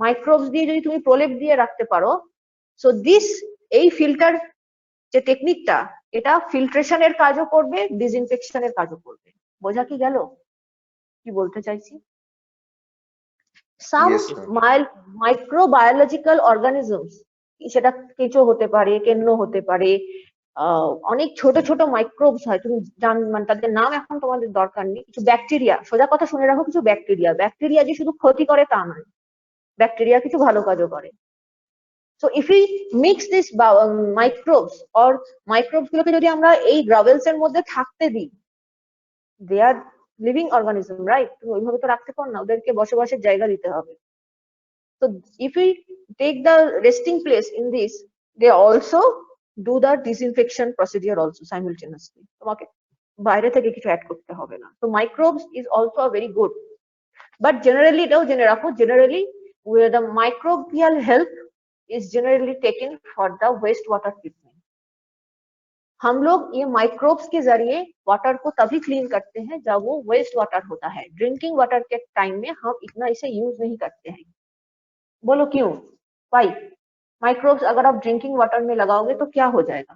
মাইক্রোবস দিয়ে যদি তুমি প্রলেপ দিয়ে রাখতে পারো, সো দিস, এই ফিল্টার যে টেকনিকটা, এটা ফিল্ট্রেশনের কাজও করবে, ডিসইনফেকশনের কাজও করবে। বোঝা কি গেল কি বলতে চাইছি? সাম Yes, ma'am. মাইক্রোবায়োলজিক্যাল অর্গানিজমস, সেটা কেঁচো হতে পারে, কেন্ন হতে পারে, অনেক ছোট ছোট মাইক্রোবস হয়, তুমি মানে তাদের নাম এখন তোমাদের দরকার নেই। কিছু ব্যাকটেরিয়া, সোজা কথা শুনে রাখো, কিছু ব্যাকটেরিয়া, ব্যাকটেরিয়া যে শুধু ক্ষতি করে তা নয়, ব্যাকটেরিয়া কিছু ভালো কাজও করে। So if we mix this microbes or microbes গুলোকে যদি আমরা এই গ্রাভেলস এর মধ্যে থাকতে দিই, they are living organism, right? তুমি ওইভাবে তো রাখতে পারো না, ওদেরকে বসবাসের জায়গা দিতে হবে। So if we take the resting place in this, they also do the disinfection procedure also simultaneously. তোমাকে বাইরে থেকে কিছু অ্যাড করতে হবে না। So microbes is also a very good, but generally এটাও জেনে রাখো, generally where the microbial help is generally taken for the waste water treatment. हम लोग ये माइक्रोब्स के जरिए वाटर को तभी क्लीन करते हैं जब वो वेस्ट वाटर होता है। ड्रिंकिंग वाटर के टाइम में हम इतना इसे यूज नहीं करते हैं। बोलो क्यों? वाई? माइक्रोब्स अगर आप ड्रिंकिंग वाटर में लगाओगे तो क्या हो जाएगा?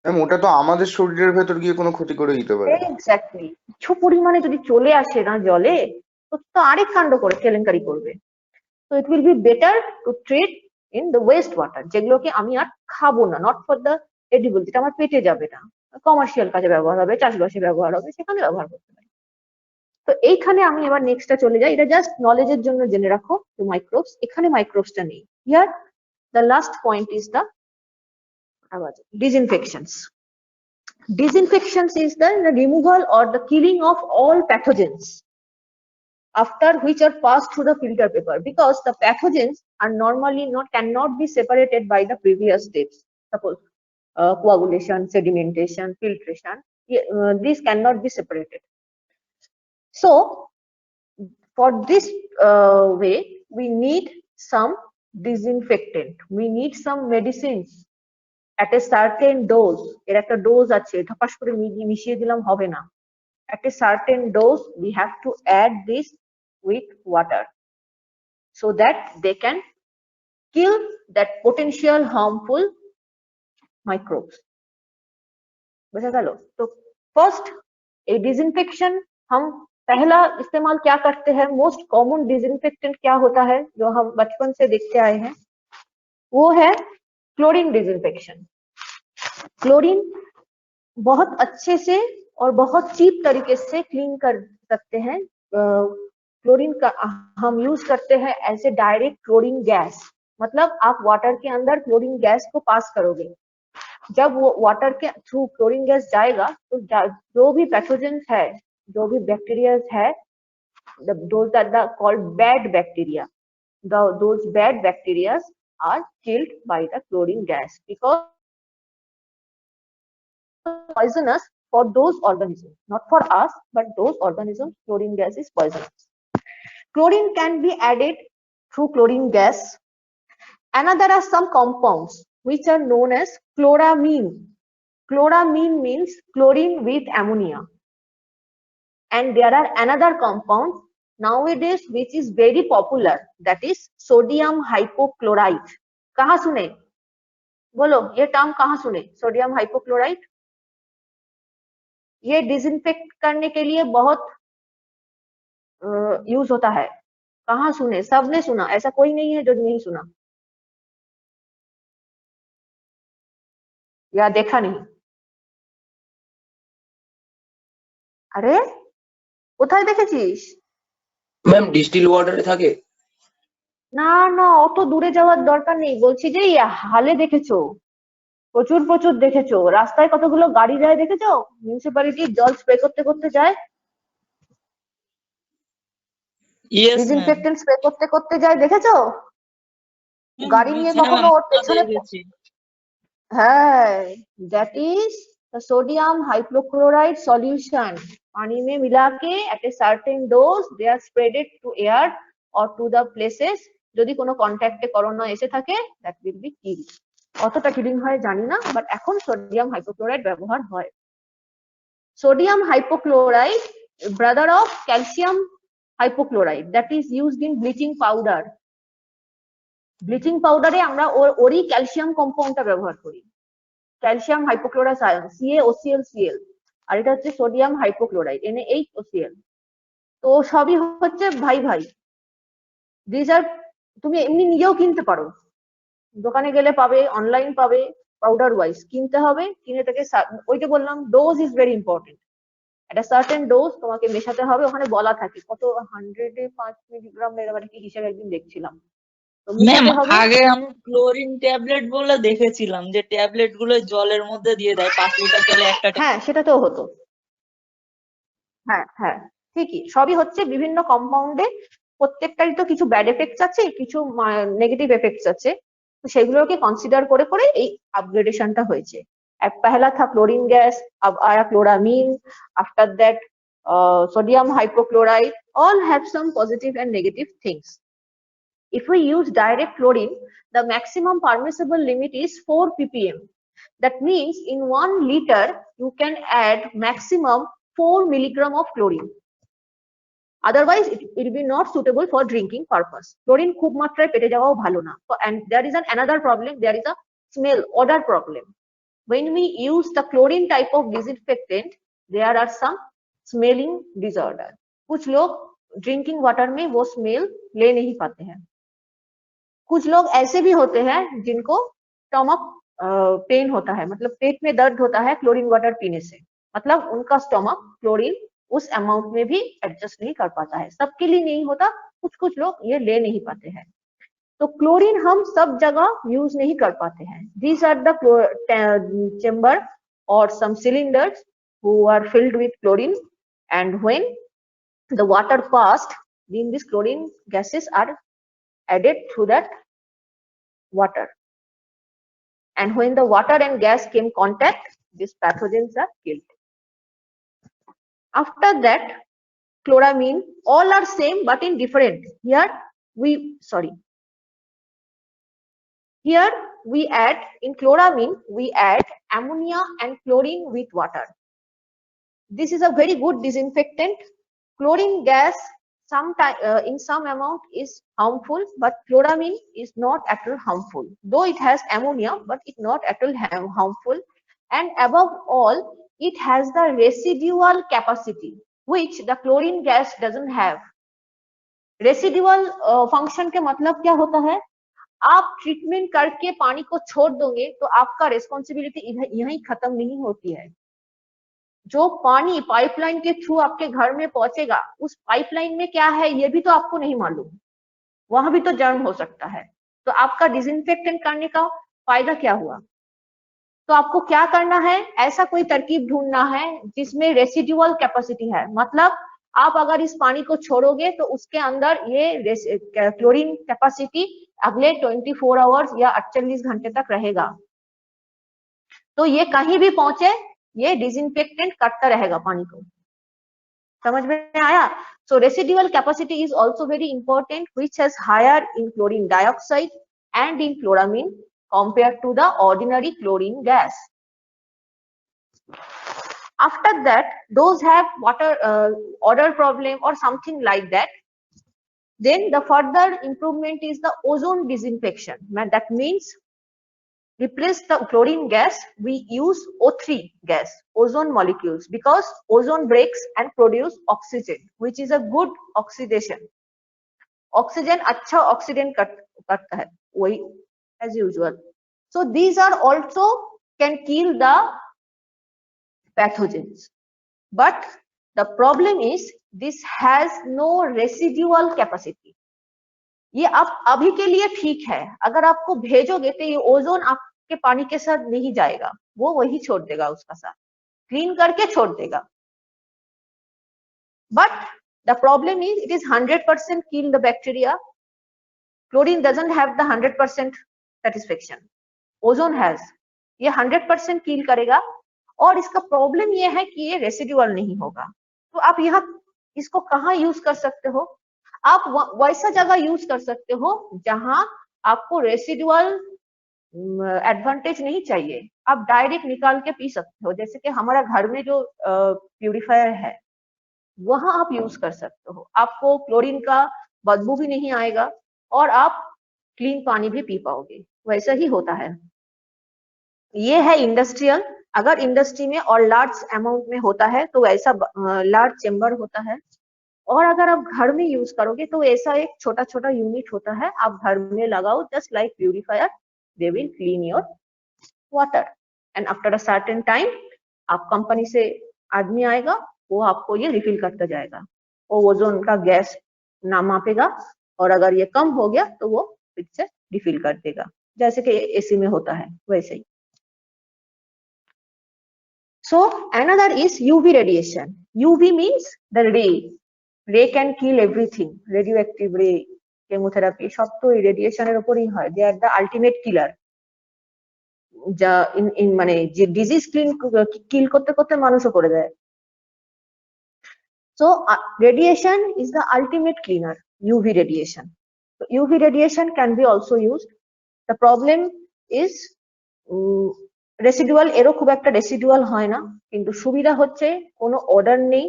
ম্যাম ওটা তো আমাদের শরীরের ভেতর গিয়ে কোনো ক্ষতি করে দিতে পারে। এক্স্যাক্টলি, কিছু পরিমাণে যদি চলে আসে না জলে, তো আরেক কাণ্ড করে কেলেঙ্কারি করবে। So it will be better to treat in the waste water, যেগুলোকে আমি আর খাবো না, নট ফর দ্য এডিবল, যেটা আমার পেটে যাবে না, কমার্শিয়াল কাজে ব্যবহার হবে, চাষবাসে ব্যবহার হবে, সেখানে ব্যবহার করতে পারি। তো এইখানে আমি এবার নেক্সটটা চলে যাই, এটা জাস্ট নলেজের জন্য জেনে রাখো, তো মাইক্রোবস, এখানে মাইক্রোবসটা নেই। Here the last point is the disinfections. Disinfections is the removal or the killing of all pathogens after which are passed through the filter paper, because the pathogens are normally cannot be separated by the previous steps. Suppose coagulation, sedimentation, filtration, these cannot be separated. So for this way we need some disinfectant, we need some medicines at a certain dose. এর একটা dose আছে, ধপাস করে মিশিয়ে দিলাম হবে না। At a certain dose we have to add this with water so that they can kill that potential harmful microbes. बुझा गया? तो फर्स्ट a disinfection, हम पहला इस्तेमाल क्या करते हैं, मोस्ट कॉमन डिसइंफेक्टेंट क्या होता है जो हम बचपन से देखते आए हैं, वो है क्लोरीन डिसइंफेक्शन। क्लोरीन बहुत अच्छे से और बहुत चीप तरीके से क्लीन कर सकते हैं। क्लोरीन का हम यूज करते हैं as a direct chlorine gas, मतलब आप वाटर के अंदर क्लोरीन गैस को पास करोगे, जब वो वाटर के थ्रू क्लोरीन गैस जाएगा तो जो भी पैथोजेंस है, जो भी बैक्टीरिया है, those that are called bad bacteria, those bad bacteria are killed by the chlorine gas because poisonous for those organisms, not for us, but those organisms. Chlorine gas is poisonous. Chlorine can be added through chlorine gas. Another are some compounds which are known as chloramine. Chloramine means chlorine with ammonia. And there are another compound nowadays which is very popular, that is sodium hypochlorite. कहाँ सुने? बोलो ये term कहाँ सुने? Sodium hypochlorite. ये disinfect करने के लिए बहुत यूज होता है. कहाँ सुने? सबने सुना, ऐसा कोई नहीं है जो नहीं सुना या देखा नहीं. আরে কোথায় দেখেছিস? ম্যাম ডিস্টিল ওয়াটারে থাকে। না না, অত দূরে যাওয়ার দরকার নেই, বলছি যে এই হালে দেখেছো, প্রচুর প্রচুর দেখেছো, রাস্তায় কতগুলো গাড়ি যায় দেখেছো, মিউনিসিপ্যালিটির জল স্প্রে করতে করতে যায়, ইয়েস ম্যাম, ডিসইনফেক্টেন্ট স্প্রে করতে করতে যায় দেখেছো? গাড়ি নিয়ে কখনো ওর পেছনে, দেখেছি। হ্যাঁ, that is the sodium hypochlorite solution. पानी में मिला के at a certain dose they are spreaded to air or to the places. যদি কোনো কন্ট্যাক্টে করোনা এসে থাকে that will be killed. কতটা কিলিং হয় জানি না, বাট এখন সোডিয়াম হাইপোক্লোরাইড ব্যবহার হয়. Sodium hypochlorite brother of calcium hypochlorite, that is used in bleaching powder. Bleaching পাউডারে আমরা ওরই ক্যালসিয়াম কম্পাউন্ডটা ব্যবহার করি, ক্যালসিয়াম হাইপোক্লোরাস আয়ন CaOClCl, আর এটা হচ্ছে সোডিয়াম হাইপোক্লোরাইড NaHOCl. তো সবই হচ্ছে ভাই ভাই. দিস আর তুমি এমনি নিজেও কিনতে পারো, দোকানে গেলে পাবে, অনলাইন পাবে, পাউডার ওয়াইজ কিনতে হবে, কিনে থেকে ওইটা বললাম ডোজ ইজ ভেরি ইম্পর্টেন্ট. একটা সার্টেন ডোজ তোমাকে মেশাতে হবে, ওখানে বলা থাকে কত 100-এ 5 মিলিগ্রাম এর কি হিসাবে একদিন দেখছিলাম. ম্যাম আগে আমি ক্লোরিন ট্যাবলেট বলে দেখেছিলাম যে ট্যাবলেট গুলো জলের মধ্যে দিয়ে দেয় 5 লিটার জলে একটা। হ্যাঁ সেটা তো হতো, হ্যাঁ হ্যাঁ ঠিকই, সবই হচ্ছে বিভিন্ন কম্পাউন্ডে, প্রত্যেকটারই তো কিছু ব্যাড এফেক্টস আছে, কিছু নেগেটিভ এফেক্টস আছে, তো সেগুলোকে কনসিডার করে করে এই আপগ্রেডেশনটা হয়েছে. पहला था क्लोरीन गैस, अब आया chloramine, after that sodium hypochlorite, all have some positive and negative things. If we use direct chlorine, the maximum permissible limit is 4 ppm. That means in 1 liter you can add maximum 4 milligram of chlorine. Otherwise it will be not suitable for drinking purpose. Chlorine খুব মাত্রায় পেটে যাওয়াও ভালো না. And there is another problem, there is a smell odor problem. When we use the chlorine type of disinfectant, there are some smelling disorder. कुछ लोग drinking water में वो smell ले नहीं पाते हैं. कुछ लोग ऐसे भी होते हैं जिनको स्टमक पेन होता है, मतलब पेट में दर्द होता है क्लोरीन वाटर पीने से, मतलब उनका स्टमक क्लोरीन उस अमाउंट में भी एडजस्ट नहीं कर पाता है. सबके लिए नहीं होता, कुछ कुछ लोग ये ले नहीं पाते हैं. तो क्लोरीन हम सब जगह यूज नहीं कर पाते हैं. These are the chamber or some cylinders who are filled with chlorine, and when the water passed, then these chlorine gases are added to that water, and when the water and gas came contact, these pathogens are killed. After that, chloramine, all are same but in different. Here we add, in chloramine we add ammonia and chlorine with water. This is a very good disinfectant. Chlorine gas in some amount is harmful, but chloramine is not at all harmful, though it has ammonia, but it's not at all harmful. And above all, it has the residual capacity which the chlorine gas doesn't have. Residual function के मतलब क्या होता है? आप treatment करके पानी को छोड़ दोगे तो आपका रिस्पॉन्सिबिलिटी यहीं खत्म नहीं होती है. जो पानी पाइपलाइन के थ्रू आपके घर में पहुंचेगा, उस पाइपलाइन में क्या है ये भी तो आपको नहीं मालूम, वहां भी तो जर्म हो सकता है. तो आपका डिसइंफेक्टेंट करने का फायदा क्या हुआ? तो आपको क्या करना है, ऐसा कोई तरकीब ढूंढना है जिसमें रेसिडुअल कैपेसिटी है. मतलब आप अगर इस पानी को छोड़ोगे तो उसके अंदर ये क्लोरीन कैपेसिटी अगले 24 आवर्स या 48 घंटे तक रहेगा. तो ये कहीं भी पहुंचे, ये डिसइंफेक्टेंट करता रहेगा पानी को. समझ में आया? So residual capacity is also very important, which is higher in chlorine dioxide and in chloramine compared to the ordinary chlorine gas. After that, those have water odor problem or something like that. Then the further improvement is the ozone disinfection. That means replace the chlorine gas, we use O3 gas, ozone molecules, because ozone breaks and produce oxygen, which is a good oxidation. Oxygen अच्छा oxidant करता है, वही as usual. So these are also can kill the pathogens. But the problem is this has no residual capacity. ये आप अभी के लिए ठीक है, अगर आपको भेजोगे तो ये ओजोन आपके पानी के साथ नहीं जाएगा, वो वही छोड़ देगा, उसका साथ क्लीन करके छोड़ देगा. But the problem is it is 100% kill the bacteria. Chlorine doesn't have the 100% satisfaction. Ozone has. ये 100% kill करेगा और इसका प्रॉब्लम ये है कि ये रेसिडुअल नहीं होगा. तो आप यहाँ इसको कहाँ यूज कर सकते हो? आप वैसा जगह यूज कर सकते हो जहां आपको रेसिडुअल एडवांटेज नहीं चाहिए, आप डायरेक्ट निकाल के पी सकते हो. जैसे कि हमारा घर में जो प्यूरिफायर है वहां आप यूज कर सकते हो, आपको क्लोरीन का बदबू भी नहीं आएगा और आप क्लीन पानी भी पी पाओगे. वैसा ही होता है. ये है इंडस्ट्रियल. अगर इंडस्ट्री में और लार्ज अमाउंट में होता है तो ऐसा लार्ज चेम्बर होता है, और अगर आप घर में यूज करोगे तो ऐसा एक छोटा छोटा यूनिट होता है, आप घर में लगाओ, just like purifier, they will clean your water. And after a certain time आप कंपनी से आदमी आएगा, वो आपको ये रिफिल करता जाएगा, वो ओजोन का गैस ना मापेगा और अगर ये कम हो गया तो वो फिर से रिफिल कर देगा, जैसे कि एसी में होता है वैसे ही. So another is UV radiation. UV means the ray. Ray can kill everything. Radioactive ray, chemotherapy, সব তো এই রেডিয়েশনের উপরই হয়. They are the ultimate killer. যা মানে যে ডিজিজ কিল করতে করতে মানুষও করে দেয়. So radiation is the ultimate cleaner. UV radiation. So UV radiation can be also used. The problem is residual, এরও খুব একটা রেসিডুয়াল হয় না, কিন্তু সুবিধা হচ্ছে কোনো অর্ডার নেই,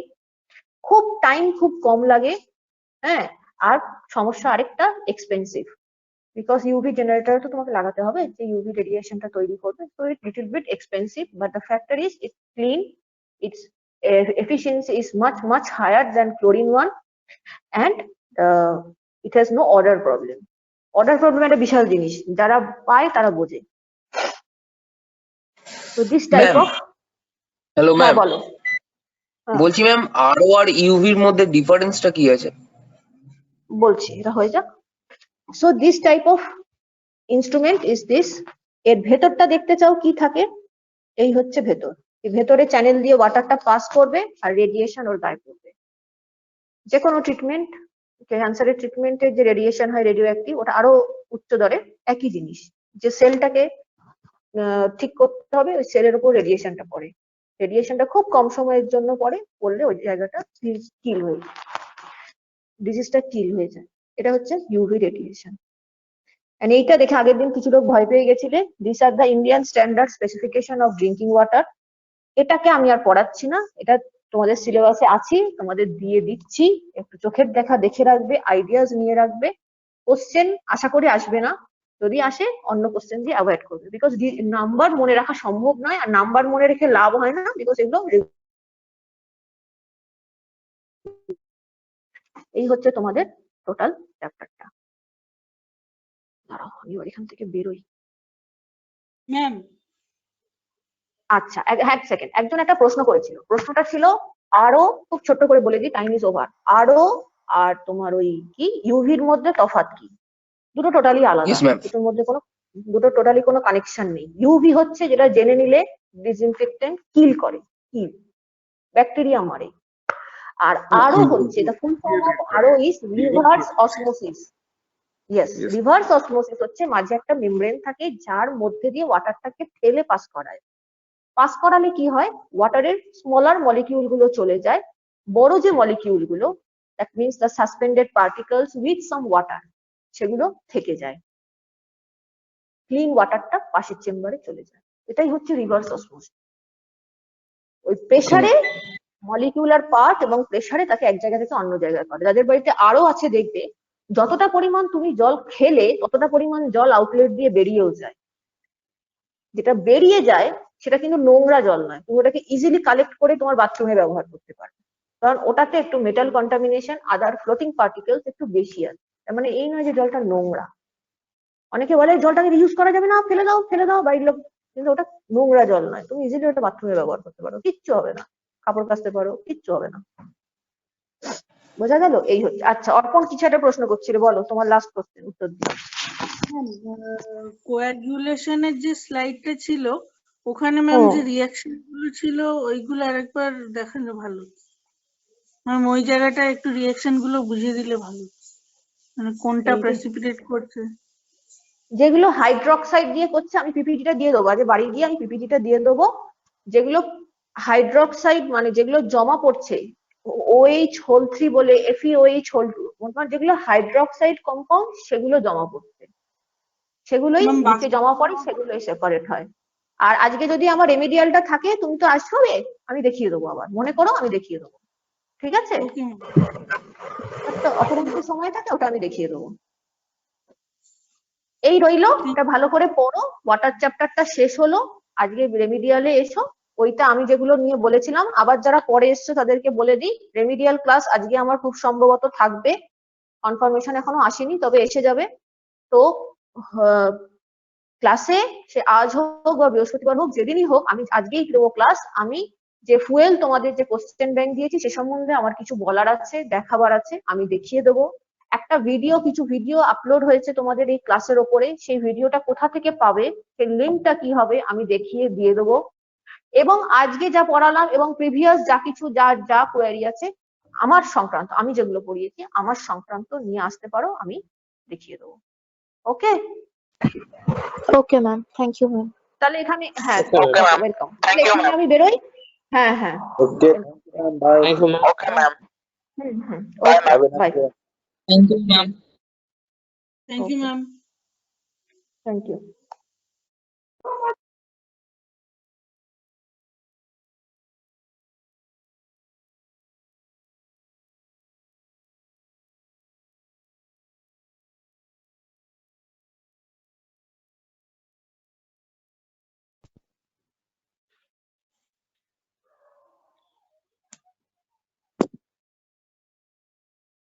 খুব টাইম খুব কম লাগে, হ্যাঁ, আর সমস্যা আরেকটা এক্সপেন্সিভ, বিকজ ইউভি জেনারেটর তো তোমাকে লাগাতে হবে যে ইউভি রেডিয়েশনটা তৈরি করবে. So it little bit expensive, but the factor is it's clean, its efficiency is much higher than chlorine one, and it has no odor problem. Odor problem একটা বিশাল জিনিস, যারা পায় তারা বোঝে. So this type of hello ma'am, বলো. বলছি ma'am আরও আর ইউভির মধ্যে ডিফারেন্সটা কি আছে? বলছি, এটা হয়ে যাক. So this type of instrument is this. এর ভেতরটা দেখতে চাও কি থাকে? এই হচ্ছে ভেতর. এই ভেতরে চ্যানেল দিয়ে ওয়াটারটা পাস করবে আর রেডিয়েশন ওর গায়ে পড়বে. যে কোনো ট্রিটমেন্ট, ক্যান্সারের ট্রিটমেন্টের যে রেডিয়েশন হয় রেডিও অ্যাক্টিভ, ওটা আরো উচ্চ দরে, একই জিনিস, যে সেলটাকে ঠিক করতে হবে ওই সেলের উপর রেডিয়েশনটা পড়ে. রেডিয়েশনটা খুব কম সময়ের জন্য পড়লে ওই জায়গাটা কিল হয়ে যায়, ডিজিজটা কিল হয়ে যায়. এটা হচ্ছে ইউভি রেডিয়েশন. এন্ড এইটা দেখে আগের দিন কিছু লোক ভয় পেয়ে গেছিলে. This are the Indian standard specification of drinking water. এটাকে আমি আর পড়াচ্ছি না, এটা তোমাদের সিলেবাসে আছে, তোমাদের দিয়ে দিচ্ছি, একটু চোখের দেখা দেখে রাখবে, আইডিয়াস নিয়ে রাখবে. কোশ্চেন আশা করি আসবে না, যদি আসে অন্য কোশ্চেন দিয়ে অ্যাভয়েড করবে, বিকজ নাম্বার মনে রাখা সম্ভব নয়, আর নাম্বার মনে রেখে লাভ হয় না, বিকজ এগুলো এই হচ্ছে তোমাদের টোটাল চ্যাপ্টারটা. দাঁড়াও আমি এখান থেকে বেরোই. ম্যাম আচ্ছা, এক সেকেন্ড, একজন একটা প্রশ্ন করেছিল, প্রশ্নটা ছিল আরো, খুব ছোট্ট করে বলে দিই, টাইম ইজ ওভার. আরো আর তোমার ওই কি ইউভির মধ্যে তফাৎ কি? দুটো টোটালি আলাদা, দুটোর মধ্যে দুটো টোটালি কোনো কানেকশন নেই. ইউভি হচ্ছে যেটা জেনে নিলে ডিসইনফেক্টেন্ট কিল করে, কিল ব্যাকটেরিয়া মারে. আর আরো হচ্ছে the full form of RO is reverse osmosis. Yes, reverse osmosis হচ্ছে মাঝে একটা মেমব্রেন থাকে যার মধ্যে দিয়ে ওয়াটারটাকে ঠেলে পাস করায়. পাস করালে কি হয়, ওয়াটারের স্মলার মলিকিউল গুলো চলে যায়, বড় যে মলিকিউল গুলো, that means the suspended particles with some water, সেগুলো থেকে যায়, ক্লিন ওয়াটারটা পাশের চেম্বারে চলে যায়. এটাই হচ্ছে রিভার্স অসমোসিস. ওই প্রেসারে মলিকিউলার পার্ট এবং প্রেসারে তাকে এক জায়গা থেকে অন্য জায়গায় করে। যাদের বাড়িতে আরো আছে দেখবে, যতটা পরিমাণ তুমি জল খেলে ততটা পরিমাণ জল আউটলেট দিয়ে বেরিয়েও যায়। যেটা বেরিয়ে যায় সেটা কিন্তু নোংরা জল নয়, তুমি ওটাকে ইজিলি কালেক্ট করে তোমার বাথরুমে ব্যবহার করতে পারবে, কারণ ওটাতে একটু মেটাল কন্টামিনেশন, আদার ফ্লোটিং পার্টিকেলস একটু বেশি আছে। তার মানে এই নয় যে জলটা নোংরা। অনেকে বলে জলটাকে রিউজ করা যাবে না, ফেলে দাও বাড়ির লোক, কিন্তু ওটা নোংরা জল নয়, তুমি ইজিলি ওটা বাথরুমে ব্যবহার করতে পারো, কিচ্ছু হবে না, কাপড় কাচতে পারো, কিচ্ছু হবে না। বোঝা গেল? এই হচ্ছে। আচ্ছা, অর্পণ কিছু একটা প্রশ্ন করছিল, বলো, তোমার লাস্ট কোশ্চেন উত্তর দিও। কোয়াগুলেশনের যে স্লাইডটা ছিল ওখানে ম্যাম যে রিয়াকশন গুলো ছিল ওইগুলো আরেকবার দেখানো ভালো, ম্যাম ওই জায়গাটা একটু রিয়াকশন গুলো বুঝিয়ে দিলে ভালো, মানে কোনটা প্রেসিপিটেট করছে। যেগুলো হাইড্রক্সাইড দিয়ে করছে, আমি পিপিটিটা দিয়ে দেবো, আজ বাড়ি গিয়ে আমি পিপিটিটা দিয়ে দেবো। যেগুলো হাইড্রক্সাইড মানে যেগুলো জমা পড়ছে OH হোল 3 বলে, FeOH হোল 2, যেগুলো হাইড্রক্সাইড কম্পাউন্ড সেগুলো জমা পড়ছে, সেগুলোই নিচে জমা পড়ে, সেগুলোই সেপারেট হয়। আর আজকে যদি আমার রেমিডিয়ালটা থাকে, তুমি তো আসবে, আমি দেখিয়ে দেবো, আবার মনে করো আমি দেখিয়ে দেবো, ঠিক আছে? একটা অপরন্ত সময় থাকে, ওটা আমি দেখিয়ে দেবো। এই রইলো, এটা ভালো করে পড়ো। ওয়াটার চ্যাপ্টারটা শেষ হলো, আজকে রেমিডিয়ালে এসো। ওইটা আমি যেগুলো নিয়ে বলেছিলাম, আবার যারা পরে এসছো তাদেরকে বলে দিই, রেমিডিয়াল ক্লাস আজকে আমার খুব সম্ভবত থাকবে, কনফার্মেশন এখনো আসেনি, তবে এসে যাবে। তো ক্লাসে সে আজ হোক বা বৃহস্পতিবার হোক, যেদিনই হোক, আমি আজকেই দেবো ক্লাস। আমি যে ফুয়েল তোমাদের যে কোশ্চেন ব্যাংক দিয়েছি সে সম্বন্ধে আমার কিছু বলার আছে, দেখাবার আছে, আমি দেখিয়ে দেবো। একটা কিছু ভিডিও আপলোড হয়েছে তোমাদের এই ক্লাসের ওপরে, সেই ভিডিওটা কোথা থেকে পাবে, সেই লিঙ্কটা কি হবে, আমি দেখিয়ে দিয়ে দেবো। এবং আজকে যা পড়ালাম এবং প্রিভিয়াস যা কিছু যা কোয়ারি আছে আমার সংক্রান্ত, আমি যেগুলো পড়িয়েছি আমার সংক্রান্ত নিয়ে আসতে পারো, আমি দেখিয়ে দেবো। Okay okay ma'am, thank you ma'am. তাহলে এখানে, হ্যাঁ Okay, ma'am. Welcome, Thank you, এখানে ma'am. আমি বেরোই। হ্যাঁ হ্যাঁ, okay bye. Thank you ma'am. Okay, ma'am. Okay, bye. Thank you ma'am. Thank you ma'am. Thank you.